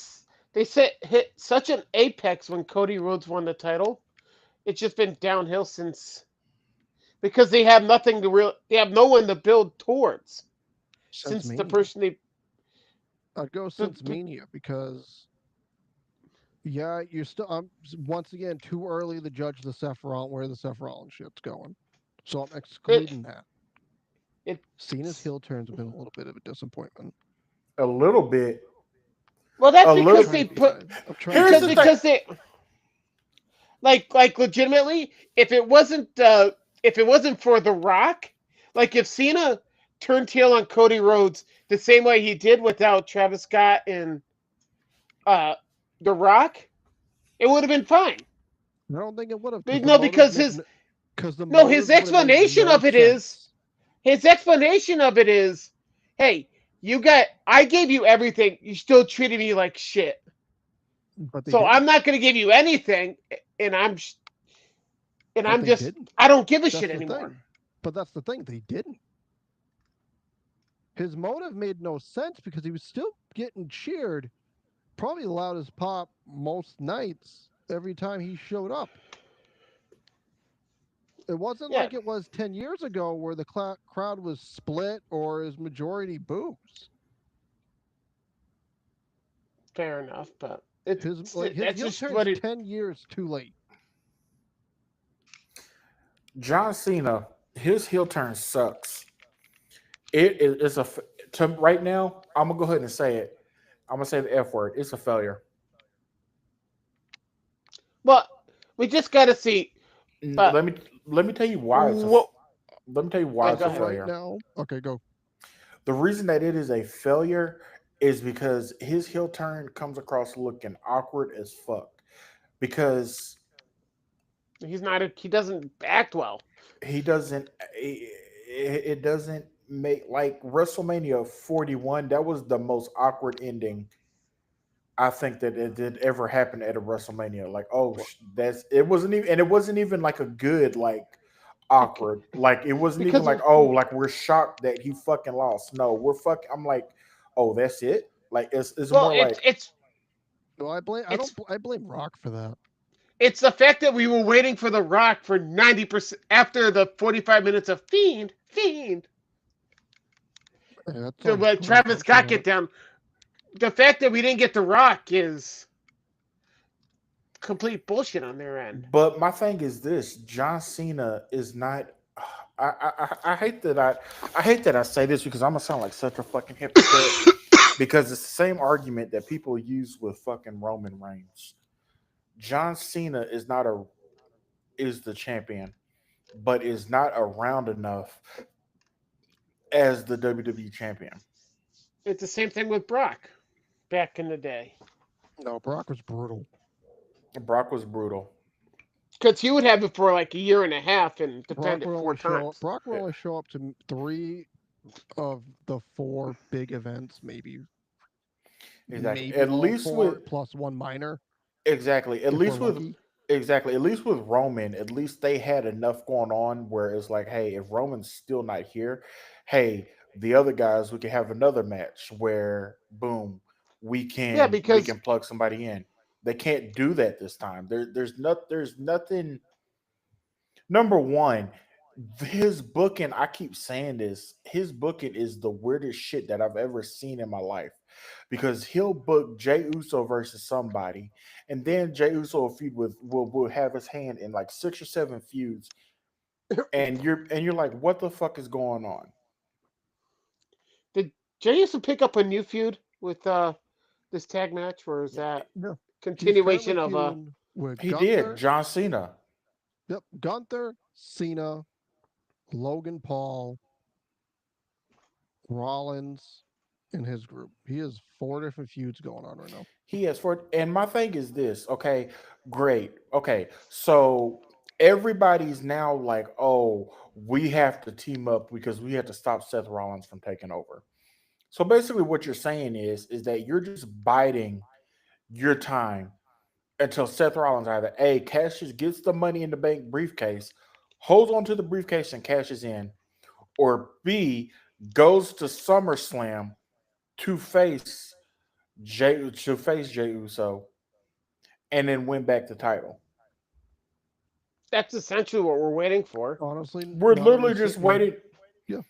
such an apex when Cody Rhodes won the title. It's just been downhill since because they have nothing to real. They have no one to build towards Since since the Mania. person they. I'd go But, since Mania because yeah, you're still once again too early to judge the Seth Rollins where the Seth Rollins shit's going. So I'm it excluding that. Cena's it's heel turns have been a little bit of a disappointment. A little bit, well that's a I'm little. because trying they to be put nice. I'm trying to Here's be because the thing. nice. because they like legitimately if it wasn't for The Rock, like if Cena turned heel on Cody Rhodes the same way he did without Travis Scott and uh The Rock, it would have been fine. I don't think it would have because But the no, motives because make because the no his motives would have made explanation no of it is sense. his explanation of it is, hey, I gave you everything, you still treated me like shit. But they So I'm didn't. not going to give you anything, and But I'm they just didn't. I don't give a That's shit the anymore. thing. But that's the thing. They didn't. His motive made no sense because he was still getting cheered, probably the loudest pop most nights every time he showed up. It wasn't Yeah, like it was 10 years ago where the crowd was split or is majority boos. fair enough, but His that's heel just turn's what it. 10 years too late. John Cena, his heel turn sucks. It is it's a to right now. I'm gonna go ahead and say it. I'm gonna say the F word. It's a failure. Well, we just got to see. But Let me tell you why what? let me tell you why Yeah, it's go As a of ahead. right failure. now, okay, go. The reason that it is a failure is because his heel turn comes across looking awkward as fuck. Because He's not. He doesn't act well. he doesn't it doesn't make like WrestleMania 41. That was the most awkward ending I think that it did ever happen at a WrestleMania. Like, oh, that's it wasn't even, and it wasn't even like a good like Okay, awkward. Like, it wasn't even because like, oh, like we're shocked that he fucking lost. No, we're fucking. I'm like, oh, that's it. Like, it's well, more like Well, it's I blame Rock for that. it's the fact that we were waiting for The Rock for 90% after the 45 minutes of Fiend. Hey, that The sounds when great. Travis Don't Scott shut get up. down. The fact that we didn't get The Rock is complete bullshit on their end. but my thing is this: John Cena is not. I hate that I hate that I say this because I'm gonna sound like such a fucking hypocrite because it's the same argument that people use with fucking Roman Reigns. John Cena is the champion, but is not around enough as the WWE champion. It's the same thing with Brock back in the day. No, Brock was brutal. Brock was brutal. Because he would have it for like a year and a half and defend it four times. Brock would only show up to three of the four big events, Exactly. maybe At all least four with plus one minor exactly. At if we're least with lucky. exactly. At least with Roman, at least they had enough going on where it's like, hey, if Roman's still not here, hey, the other guys we can have another match where boom, Yeah, we because can plug somebody in. They can't do that this time. There's nothing. Number one, his booking, I keep saying this, his booking is the weirdest shit that I've ever seen in my life. Because he'll book Jay Uso versus somebody, and then Jay Uso will feud with will have his hand in like 6 or 7 feuds, and you're like, what the fuck is going on? did Jay used to pick up a new feud with this tag match, or is that No, he's currently continuation of feuding with He did, John Cena. Gunther, Cena, Logan Paul, Rollins, in his group. He has four different feuds going on right now. He has four, and my thing is this. Okay, great. Okay, so everybody's now like, oh, we have to team up because we have to stop Seth Rollins from taking over. So basically, what you're saying is that you're just biding your time until Seth Rollins either A cashes gets the money in the bank briefcase, holds on to the briefcase and cashes in, or B goes to SummerSlam to face Jay Uso and then win back the title. That's essentially what we're waiting for. Honestly, We're now that literally we just sit here, waiting. yeah,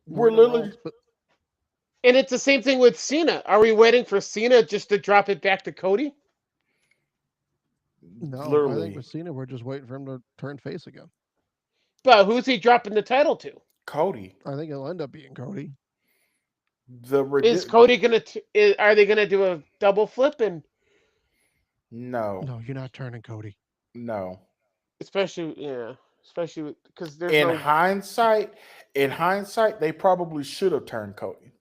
we're We're in a literally world, but And it's the same thing with Cena. Are we waiting for Cena just to drop it back to Cody? no, I think literally with Cena, we're just waiting for him to turn face again. But who's he dropping the title to? Cody. I think it'll end up being Cody. The Is ridiculous. Cody gonna? Are they gonna do a double flip and No, No, you're not turning Cody. no. especially yeah, especially because there's In no hindsight, in hindsight, they probably should have turned Cody.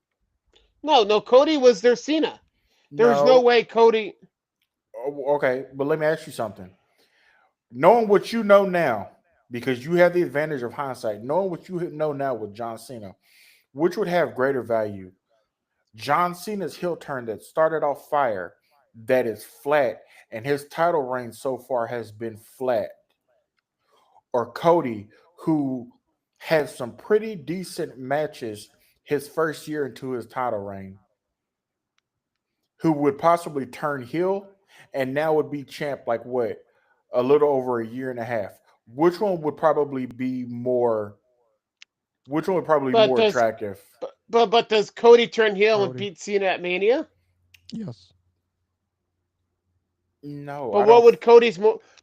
no Cody was their Cena. There's no No. way Cody. Okay, but let me ask you something. Knowing what you know now, because you have the advantage of hindsight, knowing what you know now with John Cena, which would have greater value? John Cena's heel turn that started off fire, that is flat, and his title reign so far has been flat, or Cody, who had some pretty decent matches his first year into his title reign, who would possibly turn heel and now would be champ like what, a little over a year and a half. Which one would probably be more? Which one would probably be But more does attractive? but does Cody turn heel and Cody. beat Cena at Mania? Yes. No, But I what don't. would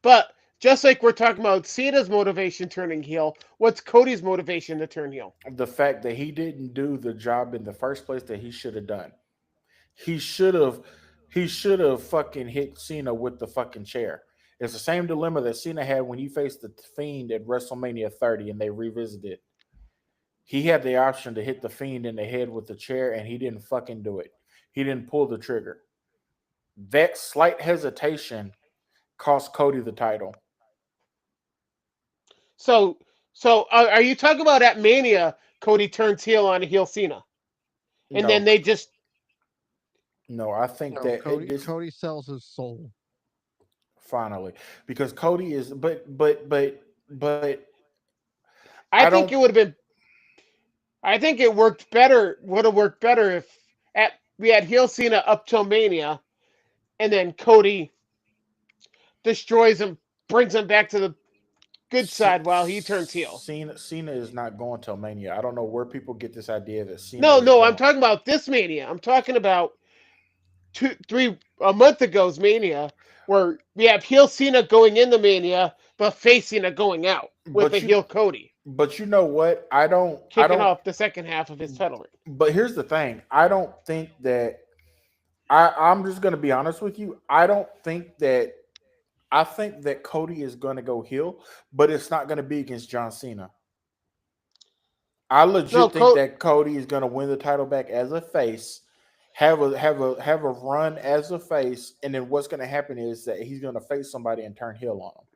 But just like we're talking about Cena's motivation turning heel, what's Cody's motivation to turn heel? The fact that he didn't do the job in the first place that he should have done. He should have. He should have fucking hit Cena with the fucking chair. It's the same dilemma that Cena had when he faced the Fiend at WrestleMania 30, and they revisited. He had the option to hit the Fiend in the head with the chair, and he didn't fucking do it. He didn't pull the trigger. That slight hesitation cost Cody the title. So are you talking about at Mania? Cody turns heel on a heel Cena, and then No, they just no, I think No, that Cody. this Cody sells his soul. finally because Cody is, but I I don't. think it would have been. I think it worked better. Would have worked better if at we had heel Cena up till Mania, and then Cody destroys him, brings him back to the good side while he turns heel. Cena is not going till Mania. I don't know where people get this idea that Cena No, is no, I'm going. talking about this Mania. I'm talking about a month ago's Mania, where we have heel Cena going in the Mania, but face Cena going out with a But you, heel Cody but you know what? I don't. I kicking don't. off the second half of his title reign. But here's the thing. I don't think that. I'm just going to be honest with you. I don't think that. I think that Cody is going to go heel, but it's not going to be against John Cena. I No, legit think that Cody is going to win the title back as a face, have a run as a face, and then what's going to happen is that he's going to face somebody and turn heel on them.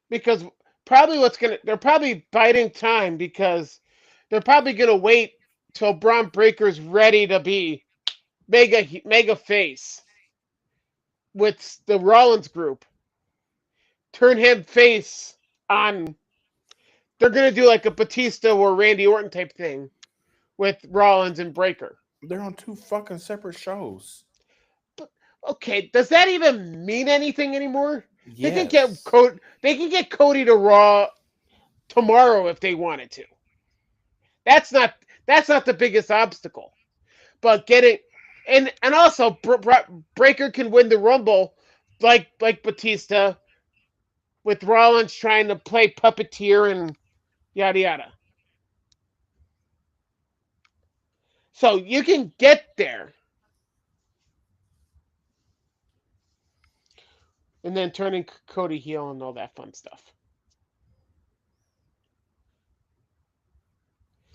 because probably they're probably biding time because they're probably gonna wait till Braun Breaker's ready to be mega face with the Rollins group. Turn him face on. They're gonna do like a Batista or Randy Orton type thing with Rollins and Breaker. They're on two fucking separate shows. But okay, does that even mean anything anymore? They can get Yes, Cody. They can get Cody to Raw tomorrow if they wanted to. That's not that's not the biggest obstacle. But getting and also Breaker can win the Rumble like Batista with Rollins trying to play puppeteer and yada yada. So you can get there and then turning Cody heel and all that fun stuff.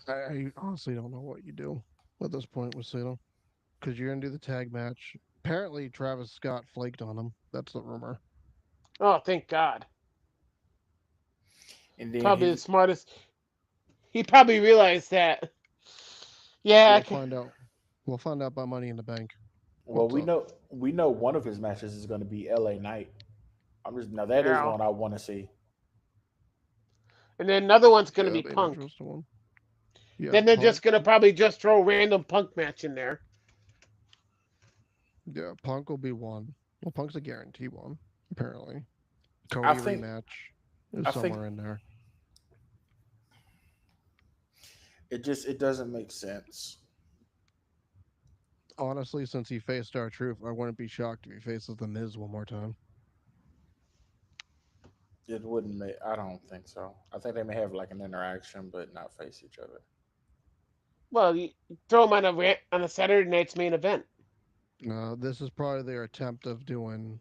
I honestly don't know what you do at this point with Cena because you're gonna do the tag match. Apparently, Travis Scott flaked on him. That's the rumor. Oh, thank God. and then Probably the he. smartest. He probably realized that. Yeah, We'll find out. We'll find out by Money in the Bank. Well, What's we up? know we know one of his matches is going to be L.A. Knight. I'm just now that is yeah. one I want to see. And then another one's Yeah, gonna be that'd be an Punk. interesting one. Yeah, Then they're Punk. just gonna probably just throw a random Punk match in there. Yeah, Punk will be one. Well, Punk's a guarantee one. Apparently, I Cody think rematch. It was I think somewhere in there. it doesn't make sense. Honestly, since he faced our truth, I wouldn't be shocked if he faces the Miz one more time. It wouldn't make. I don't think so. I think they may have like an interaction, but not face each other. Well, you throw him on a Saturday night's main event. This is probably their attempt of doing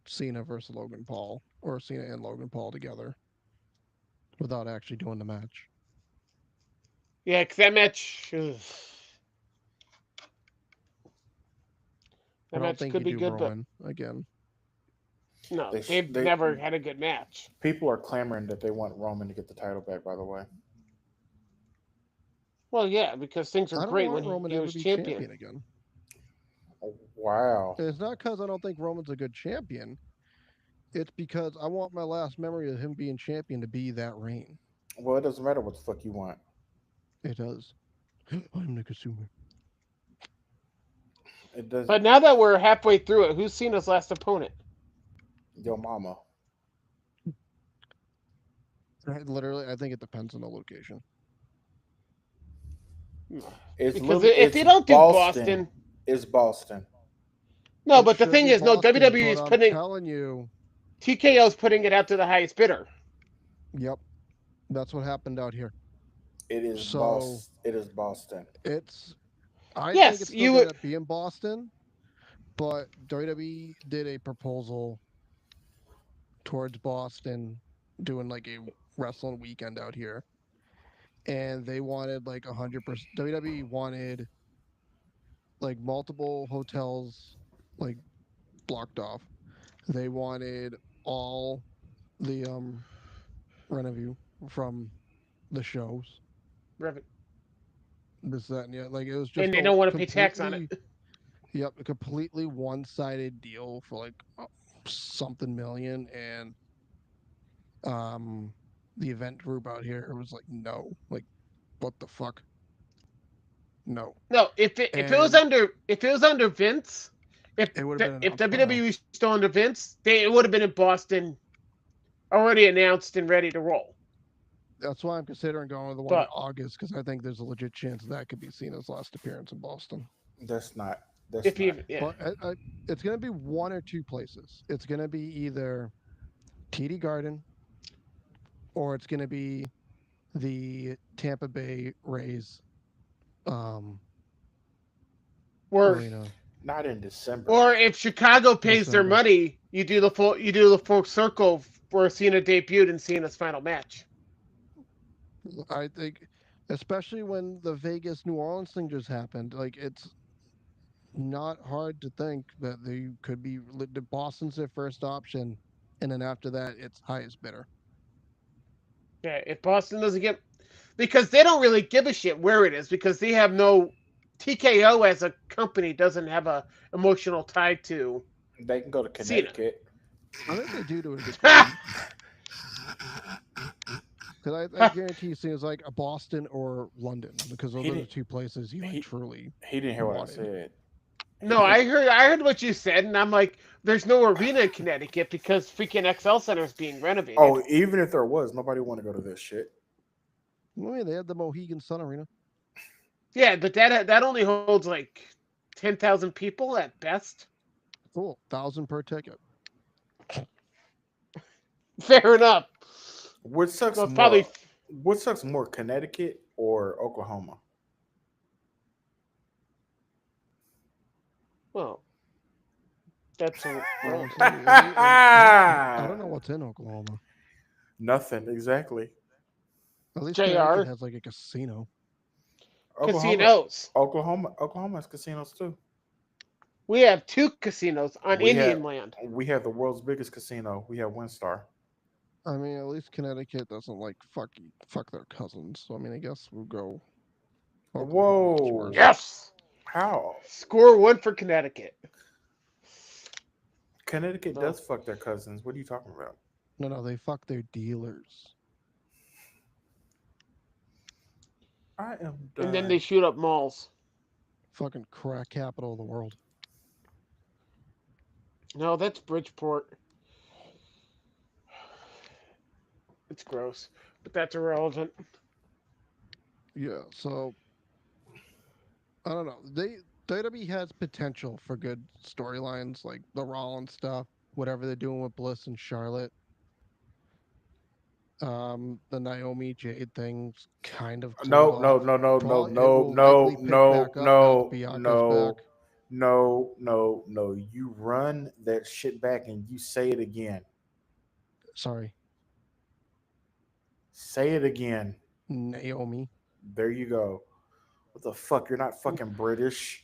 Cena versus Logan Paul, or Cena and Logan Paul together, without actually doing the match. Yeah, 'cause that match, ugh, I that don't match think could you be do good, but Roman again. no, They sh- they've they never had a good match. People are clamoring that they want Roman to get the title back. By the way, Well, yeah, because things were I don't great when want he Roman to was ever be champion. champion again. oh, wow. And it's not because I don't think Roman's a good champion. It's because I want my last memory of him being champion to be that reign. Well, it doesn't matter what the fuck you want. It does. I'm the consumer. It does. But now that we're halfway through it, who's Cena's last opponent? Yo, mama. Literally, I think it depends on the location. Because if It's you don't do Boston. Boston, It's Boston. no. It But the should thing be is, no, Boston, WWE but is I'm putting telling you, TKO's putting it out to the highest bidder. yep, that's what happened out here. It is So boss. It is Boston. it's, I think Yes, it's still you going would. to be in Boston, but WWE did a proposal towards Boston doing like a wrestling weekend out here. And they wanted like 100%. WWE wanted like multiple hotels like blocked off. They wanted all the revenue from the shows. This, that, and yeah. Like it was And just they a don't want to pay tax on it. completely, yep, a completely one-sided deal for like something million, and um, the event group out here was like, no, like what the fuck, no, No, and if it was under Vince, it would have been if announced by now. WWE was still under Vince, it would have been in Boston, already announced and ready to roll. That's why I'm considering going with the one in But August because I think there's a legit chance that could be Cena's last appearance in Boston. That's not. That's if not. you, yeah, But it's going to be one or two places. It's going to be either TD Garden or it's going to be the Tampa Bay Rays um, or arena Not in December. or if Chicago pays their December. money, you do the full circle where Cena debuted in Cena's final match. I think, especially when the Vegas New Orleans thing just happened, like it's not hard to think that they could be the Boston's their first option, and then after that, it's highest bidder. Yeah, if Boston doesn't get, because they don't really give a shit where it is, because they have no TKO as a company doesn't have a emotional tie to They can go to Cena. Connecticut. I think they do a good job because I guarantee you, it's like a Boston or London because those He are the didn't. two places he like He truly he didn't hear what I wanted. said. No, I heard what you said, and I'm like, there's no arena in Connecticut because freaking XL Center is being renovated. Oh, even if there was, nobody want to go to this shit. I mean, they had the Mohegan Sun Arena. Yeah, but that only holds like 10,000 people at best. Cool, 1,000 per ticket. Fair enough. What sucks So it's probably more? What sucks more, Connecticut or Oklahoma? well, that's a Honestly, relative. I don't know what's in Oklahoma. Nothing exactly. At least Connecticut JR has like a casino. Oklahoma, casinos. Oklahoma has casinos too. We have two casinos on We have Indian land. we have the world's biggest casino. We have WinStar. I mean, at least Connecticut doesn't like fuck their cousins. So I mean, I guess we'll go Oklahoma just Whoa! worse. Yes. How? Score one for Connecticut. Connecticut No. does fuck their cousins. What are you talking about? No, they fuck their dealers. I am And then done. they shoot up malls. Fucking crack capital of the world. No, that's Bridgeport. It's gross, but that's irrelevant. Yeah, so I don't know. WWE has potential for good storylines, like the Rollins stuff, whatever they're doing with Bliss and Charlotte. The Naomi Jade thing's kind of cooled No, no, off. no, no, no, It no, will no, likely pick no, back up now that no, Bianca's back. no, no. You run that shit back and you say it again. Sorry, Say it again. Naomi. There you go. What the fuck? You're not fucking British.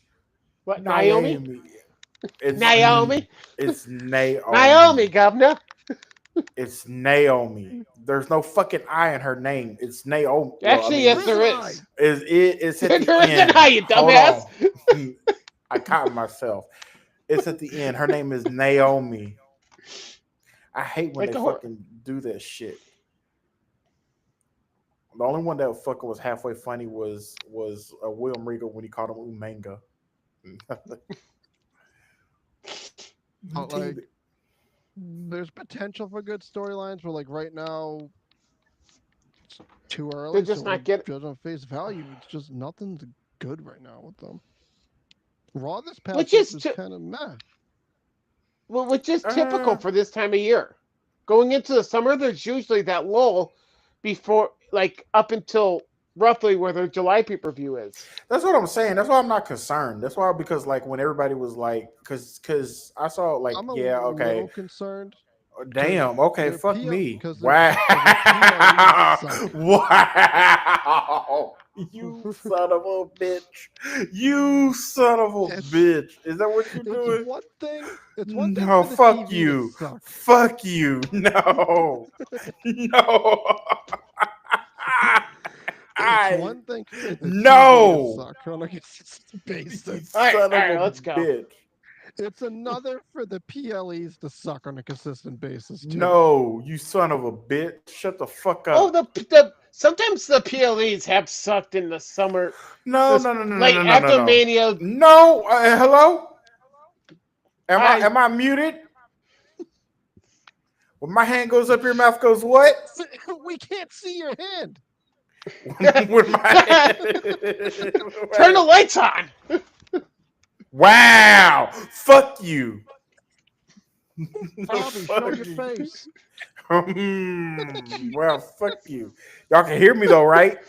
What, Naomi? Naomi. It's Naomi? it's Naomi. Naomi, governor. It's Naomi. There's no fucking I in her name. It's Naomi. Well, I Actually, mean, yes, There is there an I. is. it's at the There is an end. I, you Hold dumbass. on. I caught myself. It's at the end. Her name is Naomi. I hate when Like they a whore. fucking do that shit. The only one that fucking was halfway funny was William Regal when he called him Umanga. But like, there's potential for good storylines, but like right now, it's too They're early. So just we're not getting. judging on face value. It's just nothing's good right now with them. Raw this past Which week is was kind of meh. well, which is typical uh, for this time of year. Going into the summer, there's usually that lull before, like up until roughly where the July pay-per-view is. that's what I'm saying. That's why I'm not concerned. That's why because like when everybody was like, because I saw like I'm a yeah okay little concerned because damn okay their fuck PL me because wow their PLEs suck. wow you son of a bitch you son of a It's bitch is that what you're it's doing? one thing. It's one thing No, for the TV to suck. fuck you, no, no. It's I one thing for the TV to no, suck on a consistent you basis. son All of right, a let's go. bitch. It's another for the PLEs to suck on a consistent basis too. No, you son of a bitch. Shut the fuck Oh, up. the sometimes the PLEs have sucked in the summer, No, this no, no, no, no, like no, no, no, after no. Mania. No, hello? I Am I muted? When my hand goes up, your mouth goes what? We can't see your hand. When turn the lights on. wow, fuck you. Bobby, show Fuck your you. face. Well, fuck you. Y'all can hear me though, right?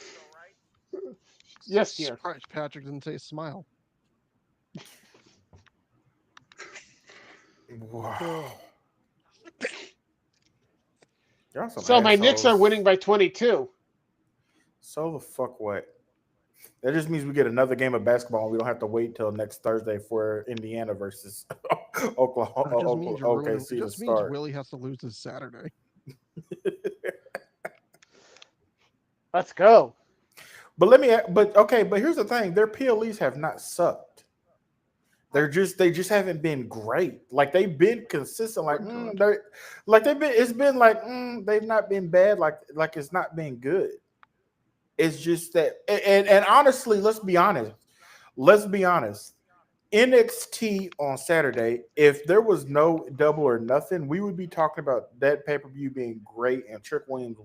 Yes, dear. Surprised Patrick didn't say smile. Wow. Oh, Y'all some So my Knicks are assholes. winning by 22. So the fuck what? That just means we get another game of basketball and we don't have to wait till next Thursday for Indiana versus it just means you're ruining. It OKC to just means start. Willie has to lose this Saturday. Let's go. But okay, but here's the thing: their PLEs have not sucked. They just haven't been great. Like they've been consistent. Like They're good. they like they've been. It's been like they've not been bad. Like it's not been good. It's just that and honestly, let's be honest. Let's be honest. NXT on Saturday, if there was no double or nothing, we would be talking about that pay per view being great and The Trick Williams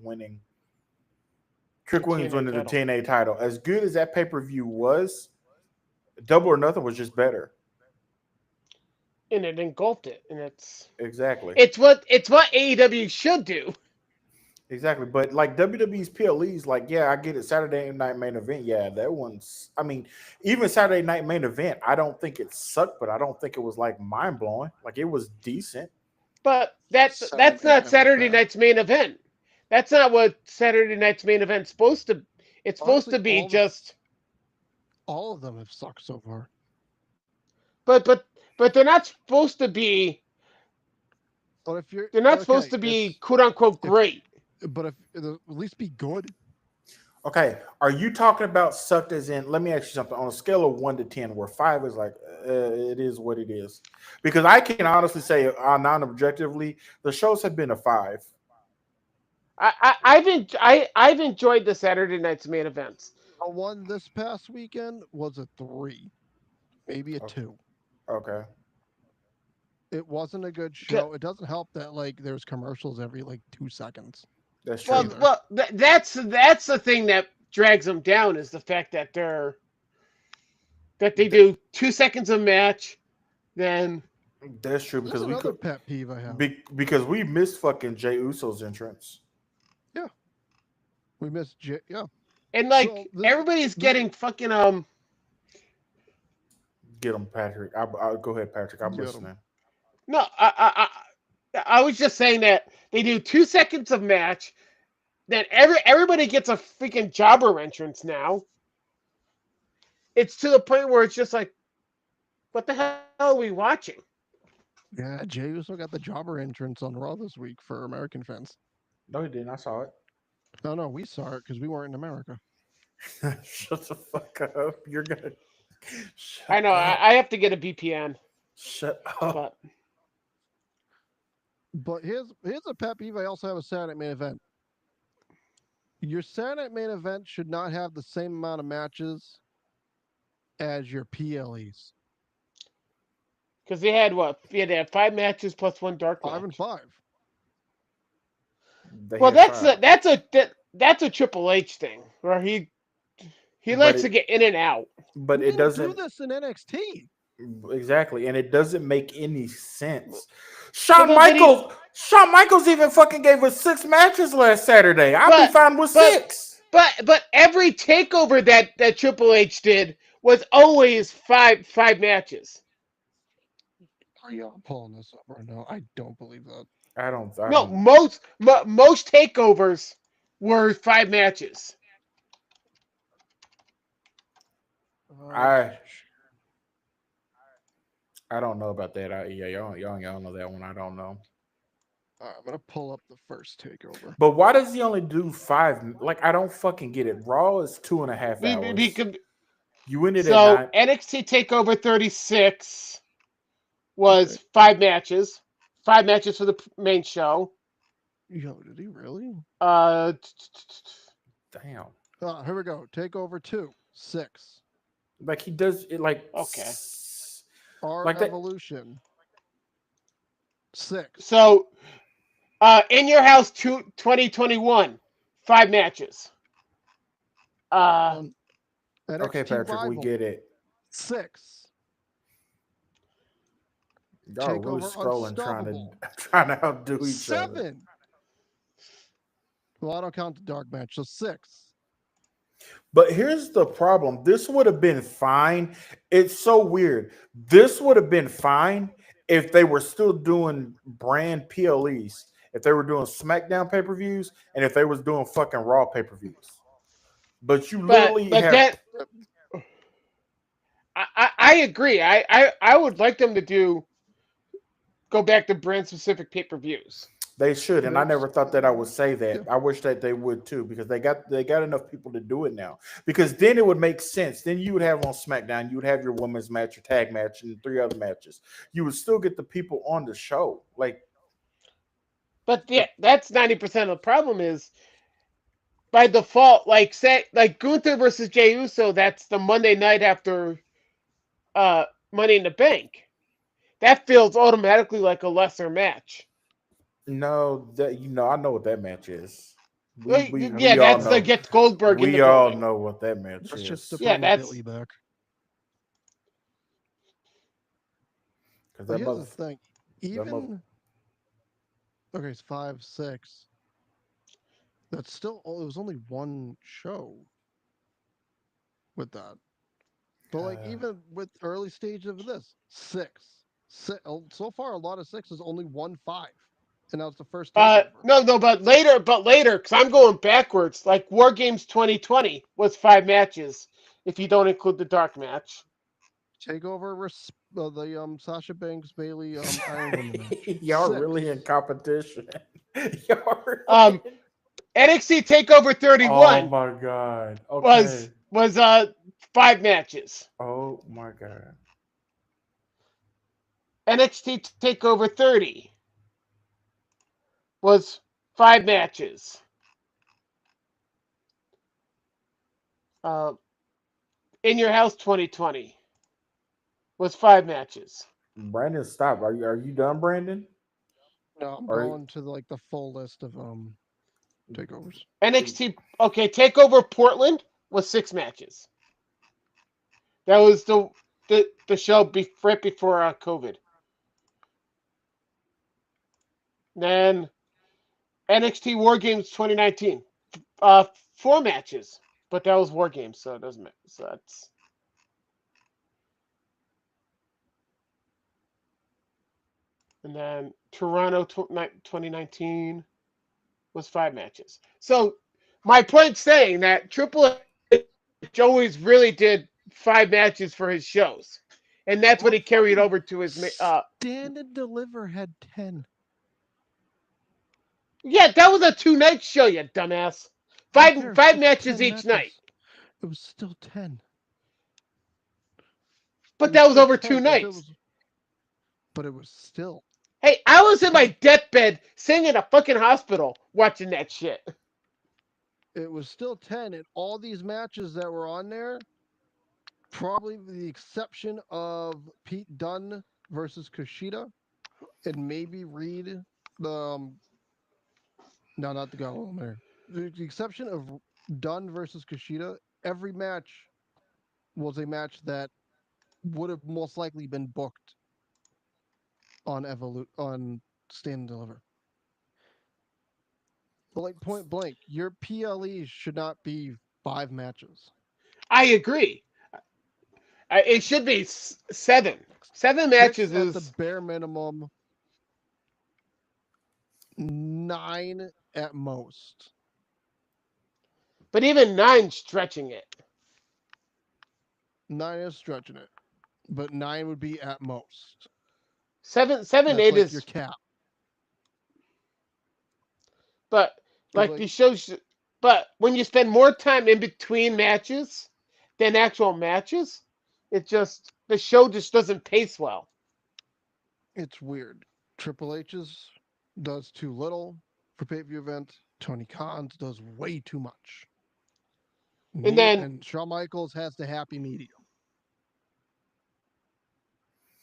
TNA winning the title. TNA title. As good as that pay per view was, double or nothing was just better. And it engulfed it. And Exactly. it's what AEW should do. Exactly. But like WWE's PLEs, like, yeah, I get it. Saturday night main event. Yeah, that one's, I mean, even Saturday night main event, I don't think it sucked, but I don't think it was like mind blowing. Like it was decent. But that's Saturday not night was Saturday bad. night's main event. That's not what Saturday night's main event's supposed to. It's supposed Honestly, to be just. all of them have sucked so far. But but but they're not supposed to be. But if you're They're not supposed okay, to be it's quote unquote if great. but if it'll at least be good. Okay. Are you talking about sucked as in, let me ask you something on a scale of 1 to 10, where five is like, it is what it is? Because I can honestly say, non objectively, the shows have been a five. I've enjoyed the Saturday night's main events. A one this past weekend was a 3, maybe a 2. Okay. It wasn't a good C- show. It doesn't help that like there's commercials every like 2 seconds. That's true. either. That's the thing that drags them down is the fact that they Th- do 2 seconds a match, then That's true There's because we another could pet peeve I have. because we missed fucking Jay Uso's entrance. Yeah, we missed Yeah. and So like everybody's this getting fucking Get him, Patrick. I'll go ahead, Patrick. I'm get them. listening. no I was just saying that they do 2 seconds of match, then everybody gets a freaking jobber entrance now. It's to the point where it's just like, what the hell are we watching? Yeah, Jay Uso got the jobber entrance on Raw this week for American fans. No, he didn't. I saw it. No, no, we saw it because we weren't in America. Shut the fuck up. You're gonna I shut know up. I have to get a VPN, Shut up. but But here's a pet peeve I also have a Saturday main event. Your Saturday main event should not have the same amount of matches as your PLEs. because they had what? Yeah, they had 5 matches plus one dark 5 and match. 5. They Well, had five, that's a Triple H thing where he but likes it to get in and out. but We it didn't do doesn't this in NXT. exactly, and it doesn't make any sense. But but he Shawn Michaels even fucking gave us 6 matches last Saturday. I'll be but fine with but 6. but every takeover that Triple H did was always five matches. Are y'all pulling this up right now? I don't believe that. I No, don't. most takeovers were 5 matches. Uh, I I don't know about that. Yeah, y'all know that one. I don't know. I'm gonna pull up the first takeover. But why does he only do 5? Like, I don't fucking get it. Raw is 2.5 hours. Because, You ended at so 9. NXT Takeover 36 was Okay. 5 matches, 5 matches for the main show. Yo, did he really? Uh, Damn. Here we go. Takeover 2, 6. Like he does it okay. R like that. Evolution, 6. So, In Your House 2021, 5 matches. Uh, Um, Okay, NXT Patrick, we get Rivalry, it. 6. Y'all are really Takeover scrolling Unstoppable, trying to outdo each other. 7. Well, I don't count the dark match, so 6. But here's the problem. This would have been fine. It's so weird. This would have been fine if they were still doing brand PLEs, if they were doing SmackDown pay-per-views, and if they was doing fucking Raw pay-per-views. But you literally but have then I agree. I would like them to go back to brand specific pay-per-views. they should, and I There's, never thought that I would say yeah, that. I wish that they would too, because they got enough people to do it now. Because then it would make sense. Then you would have on SmackDown, you would have your women's match, your tag match, and 3 other matches. You would still get the people on the show. Like, But yeah, that's 90% of the problem is by default, like say like Gunther versus Jey Uso, that's the Monday night after uh Money in the Bank. That feels automatically like a lesser match. no, I know what that match is. We Like, we yeah, we all that's the know. get Goldberg in the We all building. know what that match that's just to is. Yeah, bring that's Billy back. Because But here's the thing. that mother, Even, okay, it's 5, 6. That's still, it was only one show with that. But like uh, even with early stage of this, 6. So far, a lot of sixes, only 1 5, and that was the first takeover. no, but later, because I'm going backwards. Like War Games 2020 was 5 matches, if you don't include the dark match. Takeover, the Sasha Banks Bailey Iron Woman match, y'all really in 6. competition. Y'all Um, really. NXT Takeover Oh 31 my god. was Okay. was 5 matches. Oh my god. NXT Takeover 30 was 5 matches. Uh, In Your House 2020 was 5 matches. Brandon, stop. Are you done, Brandon? No, I'm Or going to like the full list of takeovers. NXT. Okay, Takeover Portland was 6 matches. That was the show right before COVID. Then NXT War Games 2019, 4 matches, but that was War Games, so it doesn't matter. So that's and then Toronto 2019 was 5 matches. So my point saying that Triple H always really did 5 matches for his shows, and that's what he carried over to his. Stand and Deliver had 10. Yeah, that was a 2 night show, you dumbass. I don't care. Five It's matches 10 each night, matches. It was still 10. but that was over 2 nights. But it was still. Hey, I was in my deathbed sitting in a fucking hospital watching that shit. It was still 10. And all these matches that were on there, probably with the exception of Pete Dunne versus Kushida, and maybe Reed, no, not the Gauntlet there. The exception of Dunne versus Kushida, every match was a match that would have most likely been booked on on Stand and Deliver. But like point blank, your PLEs should not be 5 matches. I agree. It should be 7. 7 matches 6 at the is, bare minimum, 9 at most. but even 9 stretching it. 9 is stretching it, but 9 would be at most. 7, That's 8 like your is, cap. but like Like these shows. But when you spend more time in between matches than actual matches, the show just doesn't pace well. it's weird. Triple H's does too little for pay-per-view event. Tony Khan's does way too much. And then, And Shawn Michaels has the happy medium.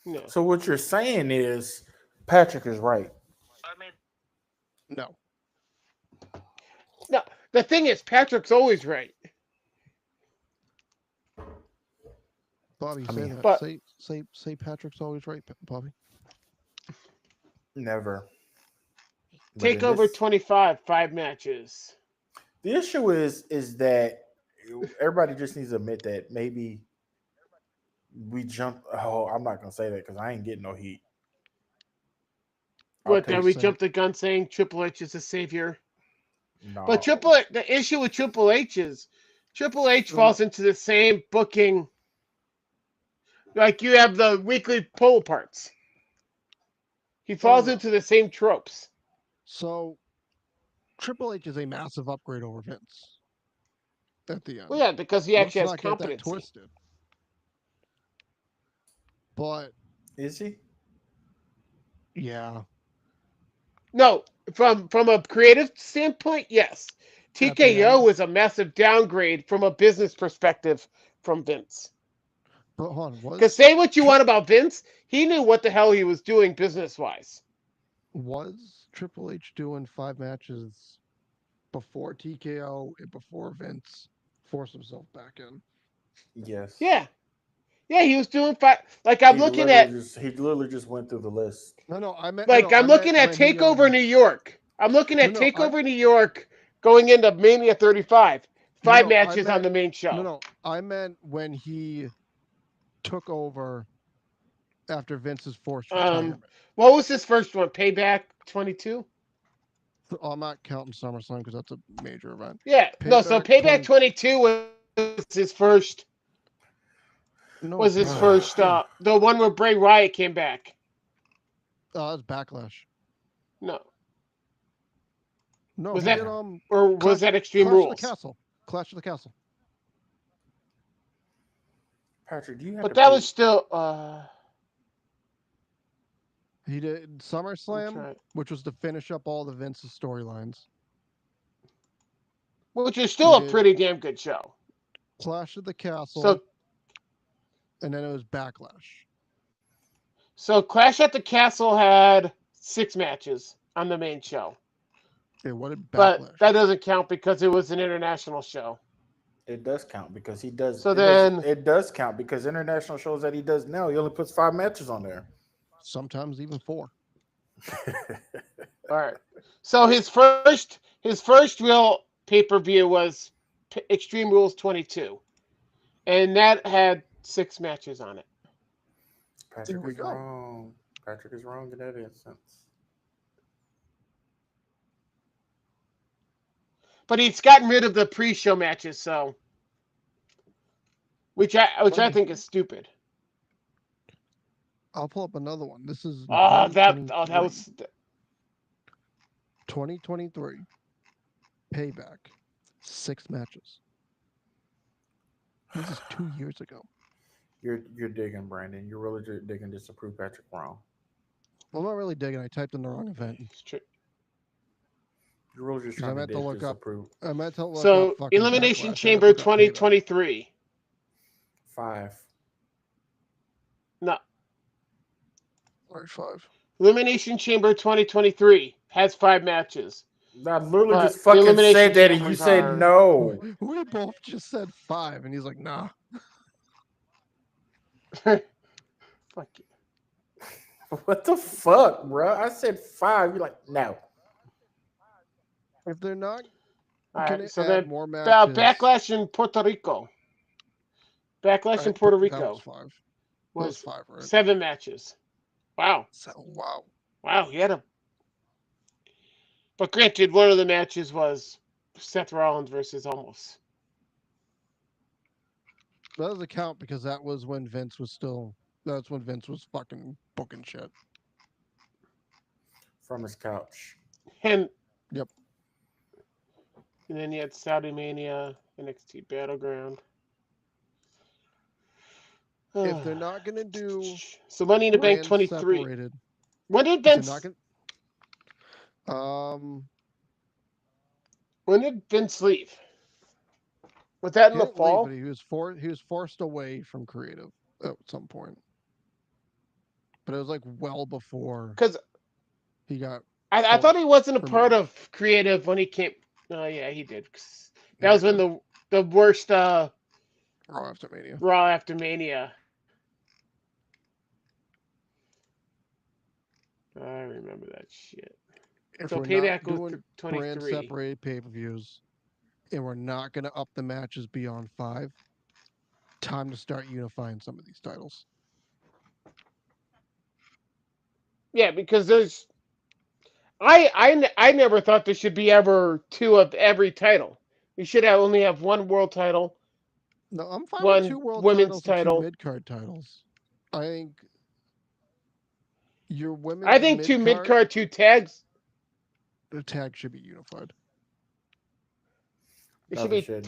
no, So what you're saying is Patrick is right. No, no. The thing is, Patrick's always right. Bobby, I say mean, that. But Say Patrick's always right, Bobby. never. But in Takeover this, 25, 5 matches. the issue is that everybody just needs to admit that maybe we jumped. Oh, I'm not gonna say that because I ain't getting no heat. I'll What, tell that you. we Say it. jumped the gun saying Triple H is a savior? But No, The issue with Triple H is Triple H No, no. falls into the same booking. Like you have the weekly pull parts. He No, falls no. into the same tropes. So Triple H is a massive upgrade over Vince at the Well, end. yeah, because he actually Let's has not get that competency. twisted. But is he? yeah, No, from a creative standpoint, yes. at the TKO end. was a massive downgrade from a business perspective from Vince. But hold on, Because say what you want about Vince, he knew what the hell he was doing business wise. was Triple H doing 5 matches before TKO and before Vince forced himself back in? Yes. Yeah, yeah, he was doing fine. Like I'm looking at He literally just went through the list. No, I meant Like I'm I meant looking at when he Takeover New York. I'm looking at I Takeover New York going into Mania 35. Five I matches on meant the main show. I meant when he took over after Vince's forced Um, retirement. what was his first one? Payback 22. I'm not counting SummerSlam because that's a major event. Yeah, no. So Payback Payback 20. 22 was his first. No, Was his Payback. first. The one where Bray Wyatt came back. That's Backlash. No, No, was he that did or was that Extreme Clash of the Rules? Castle. Clash of the Castle. Patrick, do you have But to that was pay? still. He did I'm SummerSlam, trying. which was to finish up all the Vince's storylines. Which is He still a did pretty damn good show. Clash of the Castle, So and then it was Backlash. So Clash at the Castle had 6 matches on the main show. Yeah, what did but Backlash that have? doesn't count because it was an international show. It does count because he does. So It does. then, It does count because international shows that he does now, he only puts 5 matches on there. Sometimes even 4. all right. So his first real pay-per-view was Extreme Rules 22, and that had 6 matches on it. There Patrick we is go. wrong. Patrick is wrong in that instance. But he's gotten rid of the pre-show matches, so which Let I me. think is stupid. I'll pull up another one. This is in That 2023. was 2023. Payback. 6 matches. This is 2 years ago. You're digging, Brandon. You're really digging just to prove Patrick wrong. Well, I'm not really digging. I typed in the wrong event You're really just because I trying to meant to look up. disapprove. I meant to look up so fucking Elimination Backlash. I didn't Chamber look up Payback. 2023. 5. No, All right, 5. Elimination Chamber 2023 has 5 matches, I literally but just the fucking Elimination said that, and you Chambers said are no. We both just said 5, and he's like, nah. fuck you. What the fuck, bro? I said 5. You're like, no. If they're not All gonna right, so add then more matches, Backlash in Puerto Rico. Backlash in Puerto that was Rico 5. That was was 5, right? 7 matches. Wow, So wow. wow, he had a. But granted, one of the matches was Seth Rollins versus Almost. That doesn't count because that was when Vince was still. That's when Vince was fucking booking shit. From his couch. And Yep. and then you had Saudi Mania, NXT Battleground. If they're not gonna do So Money in the Bank brand 23. separated, When did if they're not Vince gonna, when did Vince leave? Was that in he the didn't leave, but fall? he was forced away from creative at some point. But it was like well before Because he got I thought he forced wasn't a part removed. of creative when he came. Oh yeah, he did. 'Cause that Yeah, he was when did. the worst Raw after Mania. Raw after Mania. I remember that shit. If So we're not Payback was doing brand 23. separated pay per views and we're not gonna up the matches beyond 5, time to start unifying some of these titles. Yeah, because there's I never thought there should be ever 2 of every title. We should only have one world title, No, I'm fine with one 2 world women's titles and 2 title. mid card titles. I think your I women's think mid 2 mid card, card, 2 tags. the tag should be unified. It No, should they be shouldn't.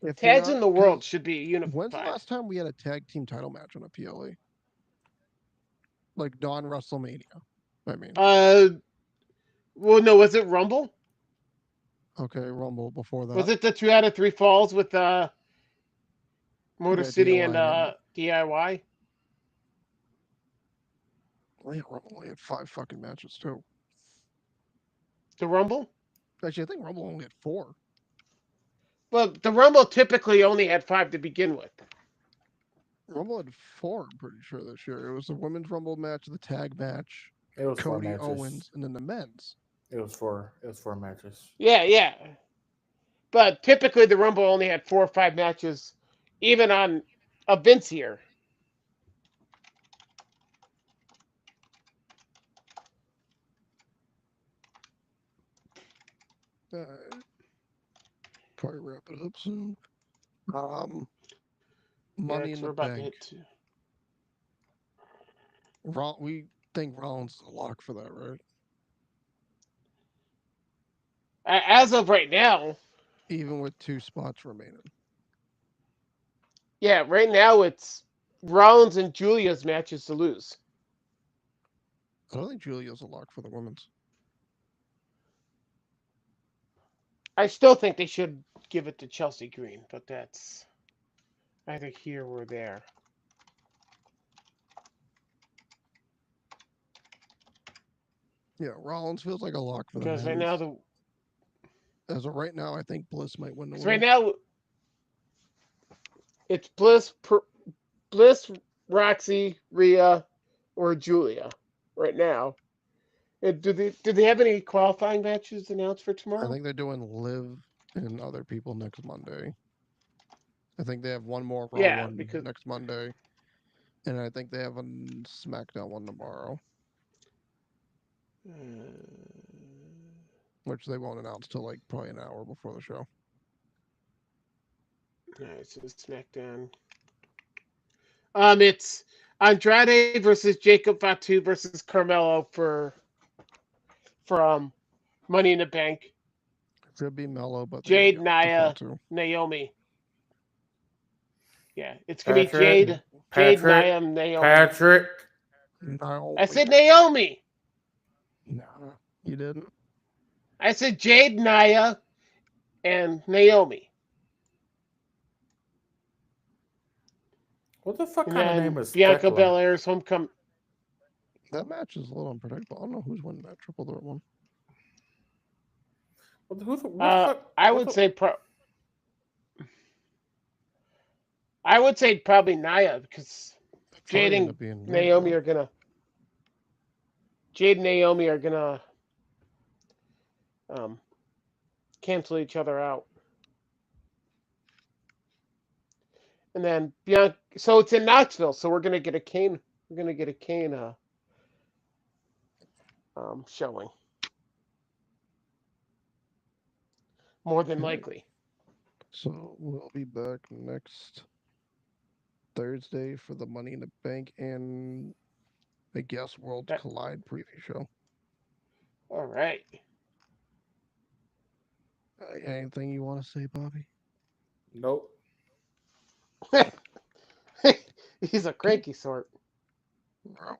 If you're tags not, in the world because should be when's the unified. last time we had a tag team title match on a PLE? Like non WrestleMania. I mean, Uh, well, no, was it Rumble? okay, Rumble before Was that. it the 2 out of 3 falls with Motor Yeah, City and DIY and DIY? yeah, Rumble only had 5 fucking matches too. The Rumble? Actually, I think Rumble only had 4. Well, the Rumble typically only had 5 to begin with. Rumble had 4, I'm pretty sure, this year. It was the women's Rumble match, the tag match, It was 4 Cody matches. Owens, and then the men's. It was 4 matches. Yeah, yeah. But typically the Rumble only had 4 or 5 matches, even on a Vince year. Probably wrap it up soon. Um, Yeah, Money in because the we're about to Bank. hit 2. We think Rollins is a lock for that, right? As of right now, Even with 2 spots remaining. yeah, right now it's Rollins and Julia's matches to lose. I don't think Julia's a lock for the women's. I still think they should give it to Chelsea Green, but that's either here or there. Yeah, Rollins feels like a lock for the because right now men's. the As of right now, I think Bliss might win the 'cause right women's. now it's Bliss, Roxy, Rhea, or Julia. Right now, do they have any qualifying matches announced for I tomorrow? think they're doing Liv and other people next Monday. I think they have one more Raw Yeah, one because next Monday, and I think they have a SmackDown one tomorrow, which they won't announce till like probably an hour before the show. all right, so SmackDown. It's Andrade versus Jacob Fatu versus Carmelo for Money in the Bank. It should be Mellow, but they got to Jade, give it to Naya, Fatu. Naomi. Yeah, it's gonna be Patrick, Jade, Patrick, Naya, Naomi. Patrick. I Naomi. said Naomi. Nah, you didn't. I said Jade, Naya, and Naomi. What the fuck And kind of name then is Bianca Thekla? Belair's homecoming. That match is a little unpredictable. I don't know who's winning that triple threat one. What the fuck? I What would the? say probably Naya because It'll Jade probably end and up being Naya Naomi though. are gonna Jade and Naomi are gonna um, cancel each other out. And then Bianca, so it's in Knoxville, so we're gonna get a Kane. We're gonna get a Kane showing more than Okay, likely. so we'll be back next Thursday for the Money in the Bank and the Guess Worlds That, Collide preview show. all right. Anything you want to say, Bobby? Nope. He's a Okay. cranky sort. Wow.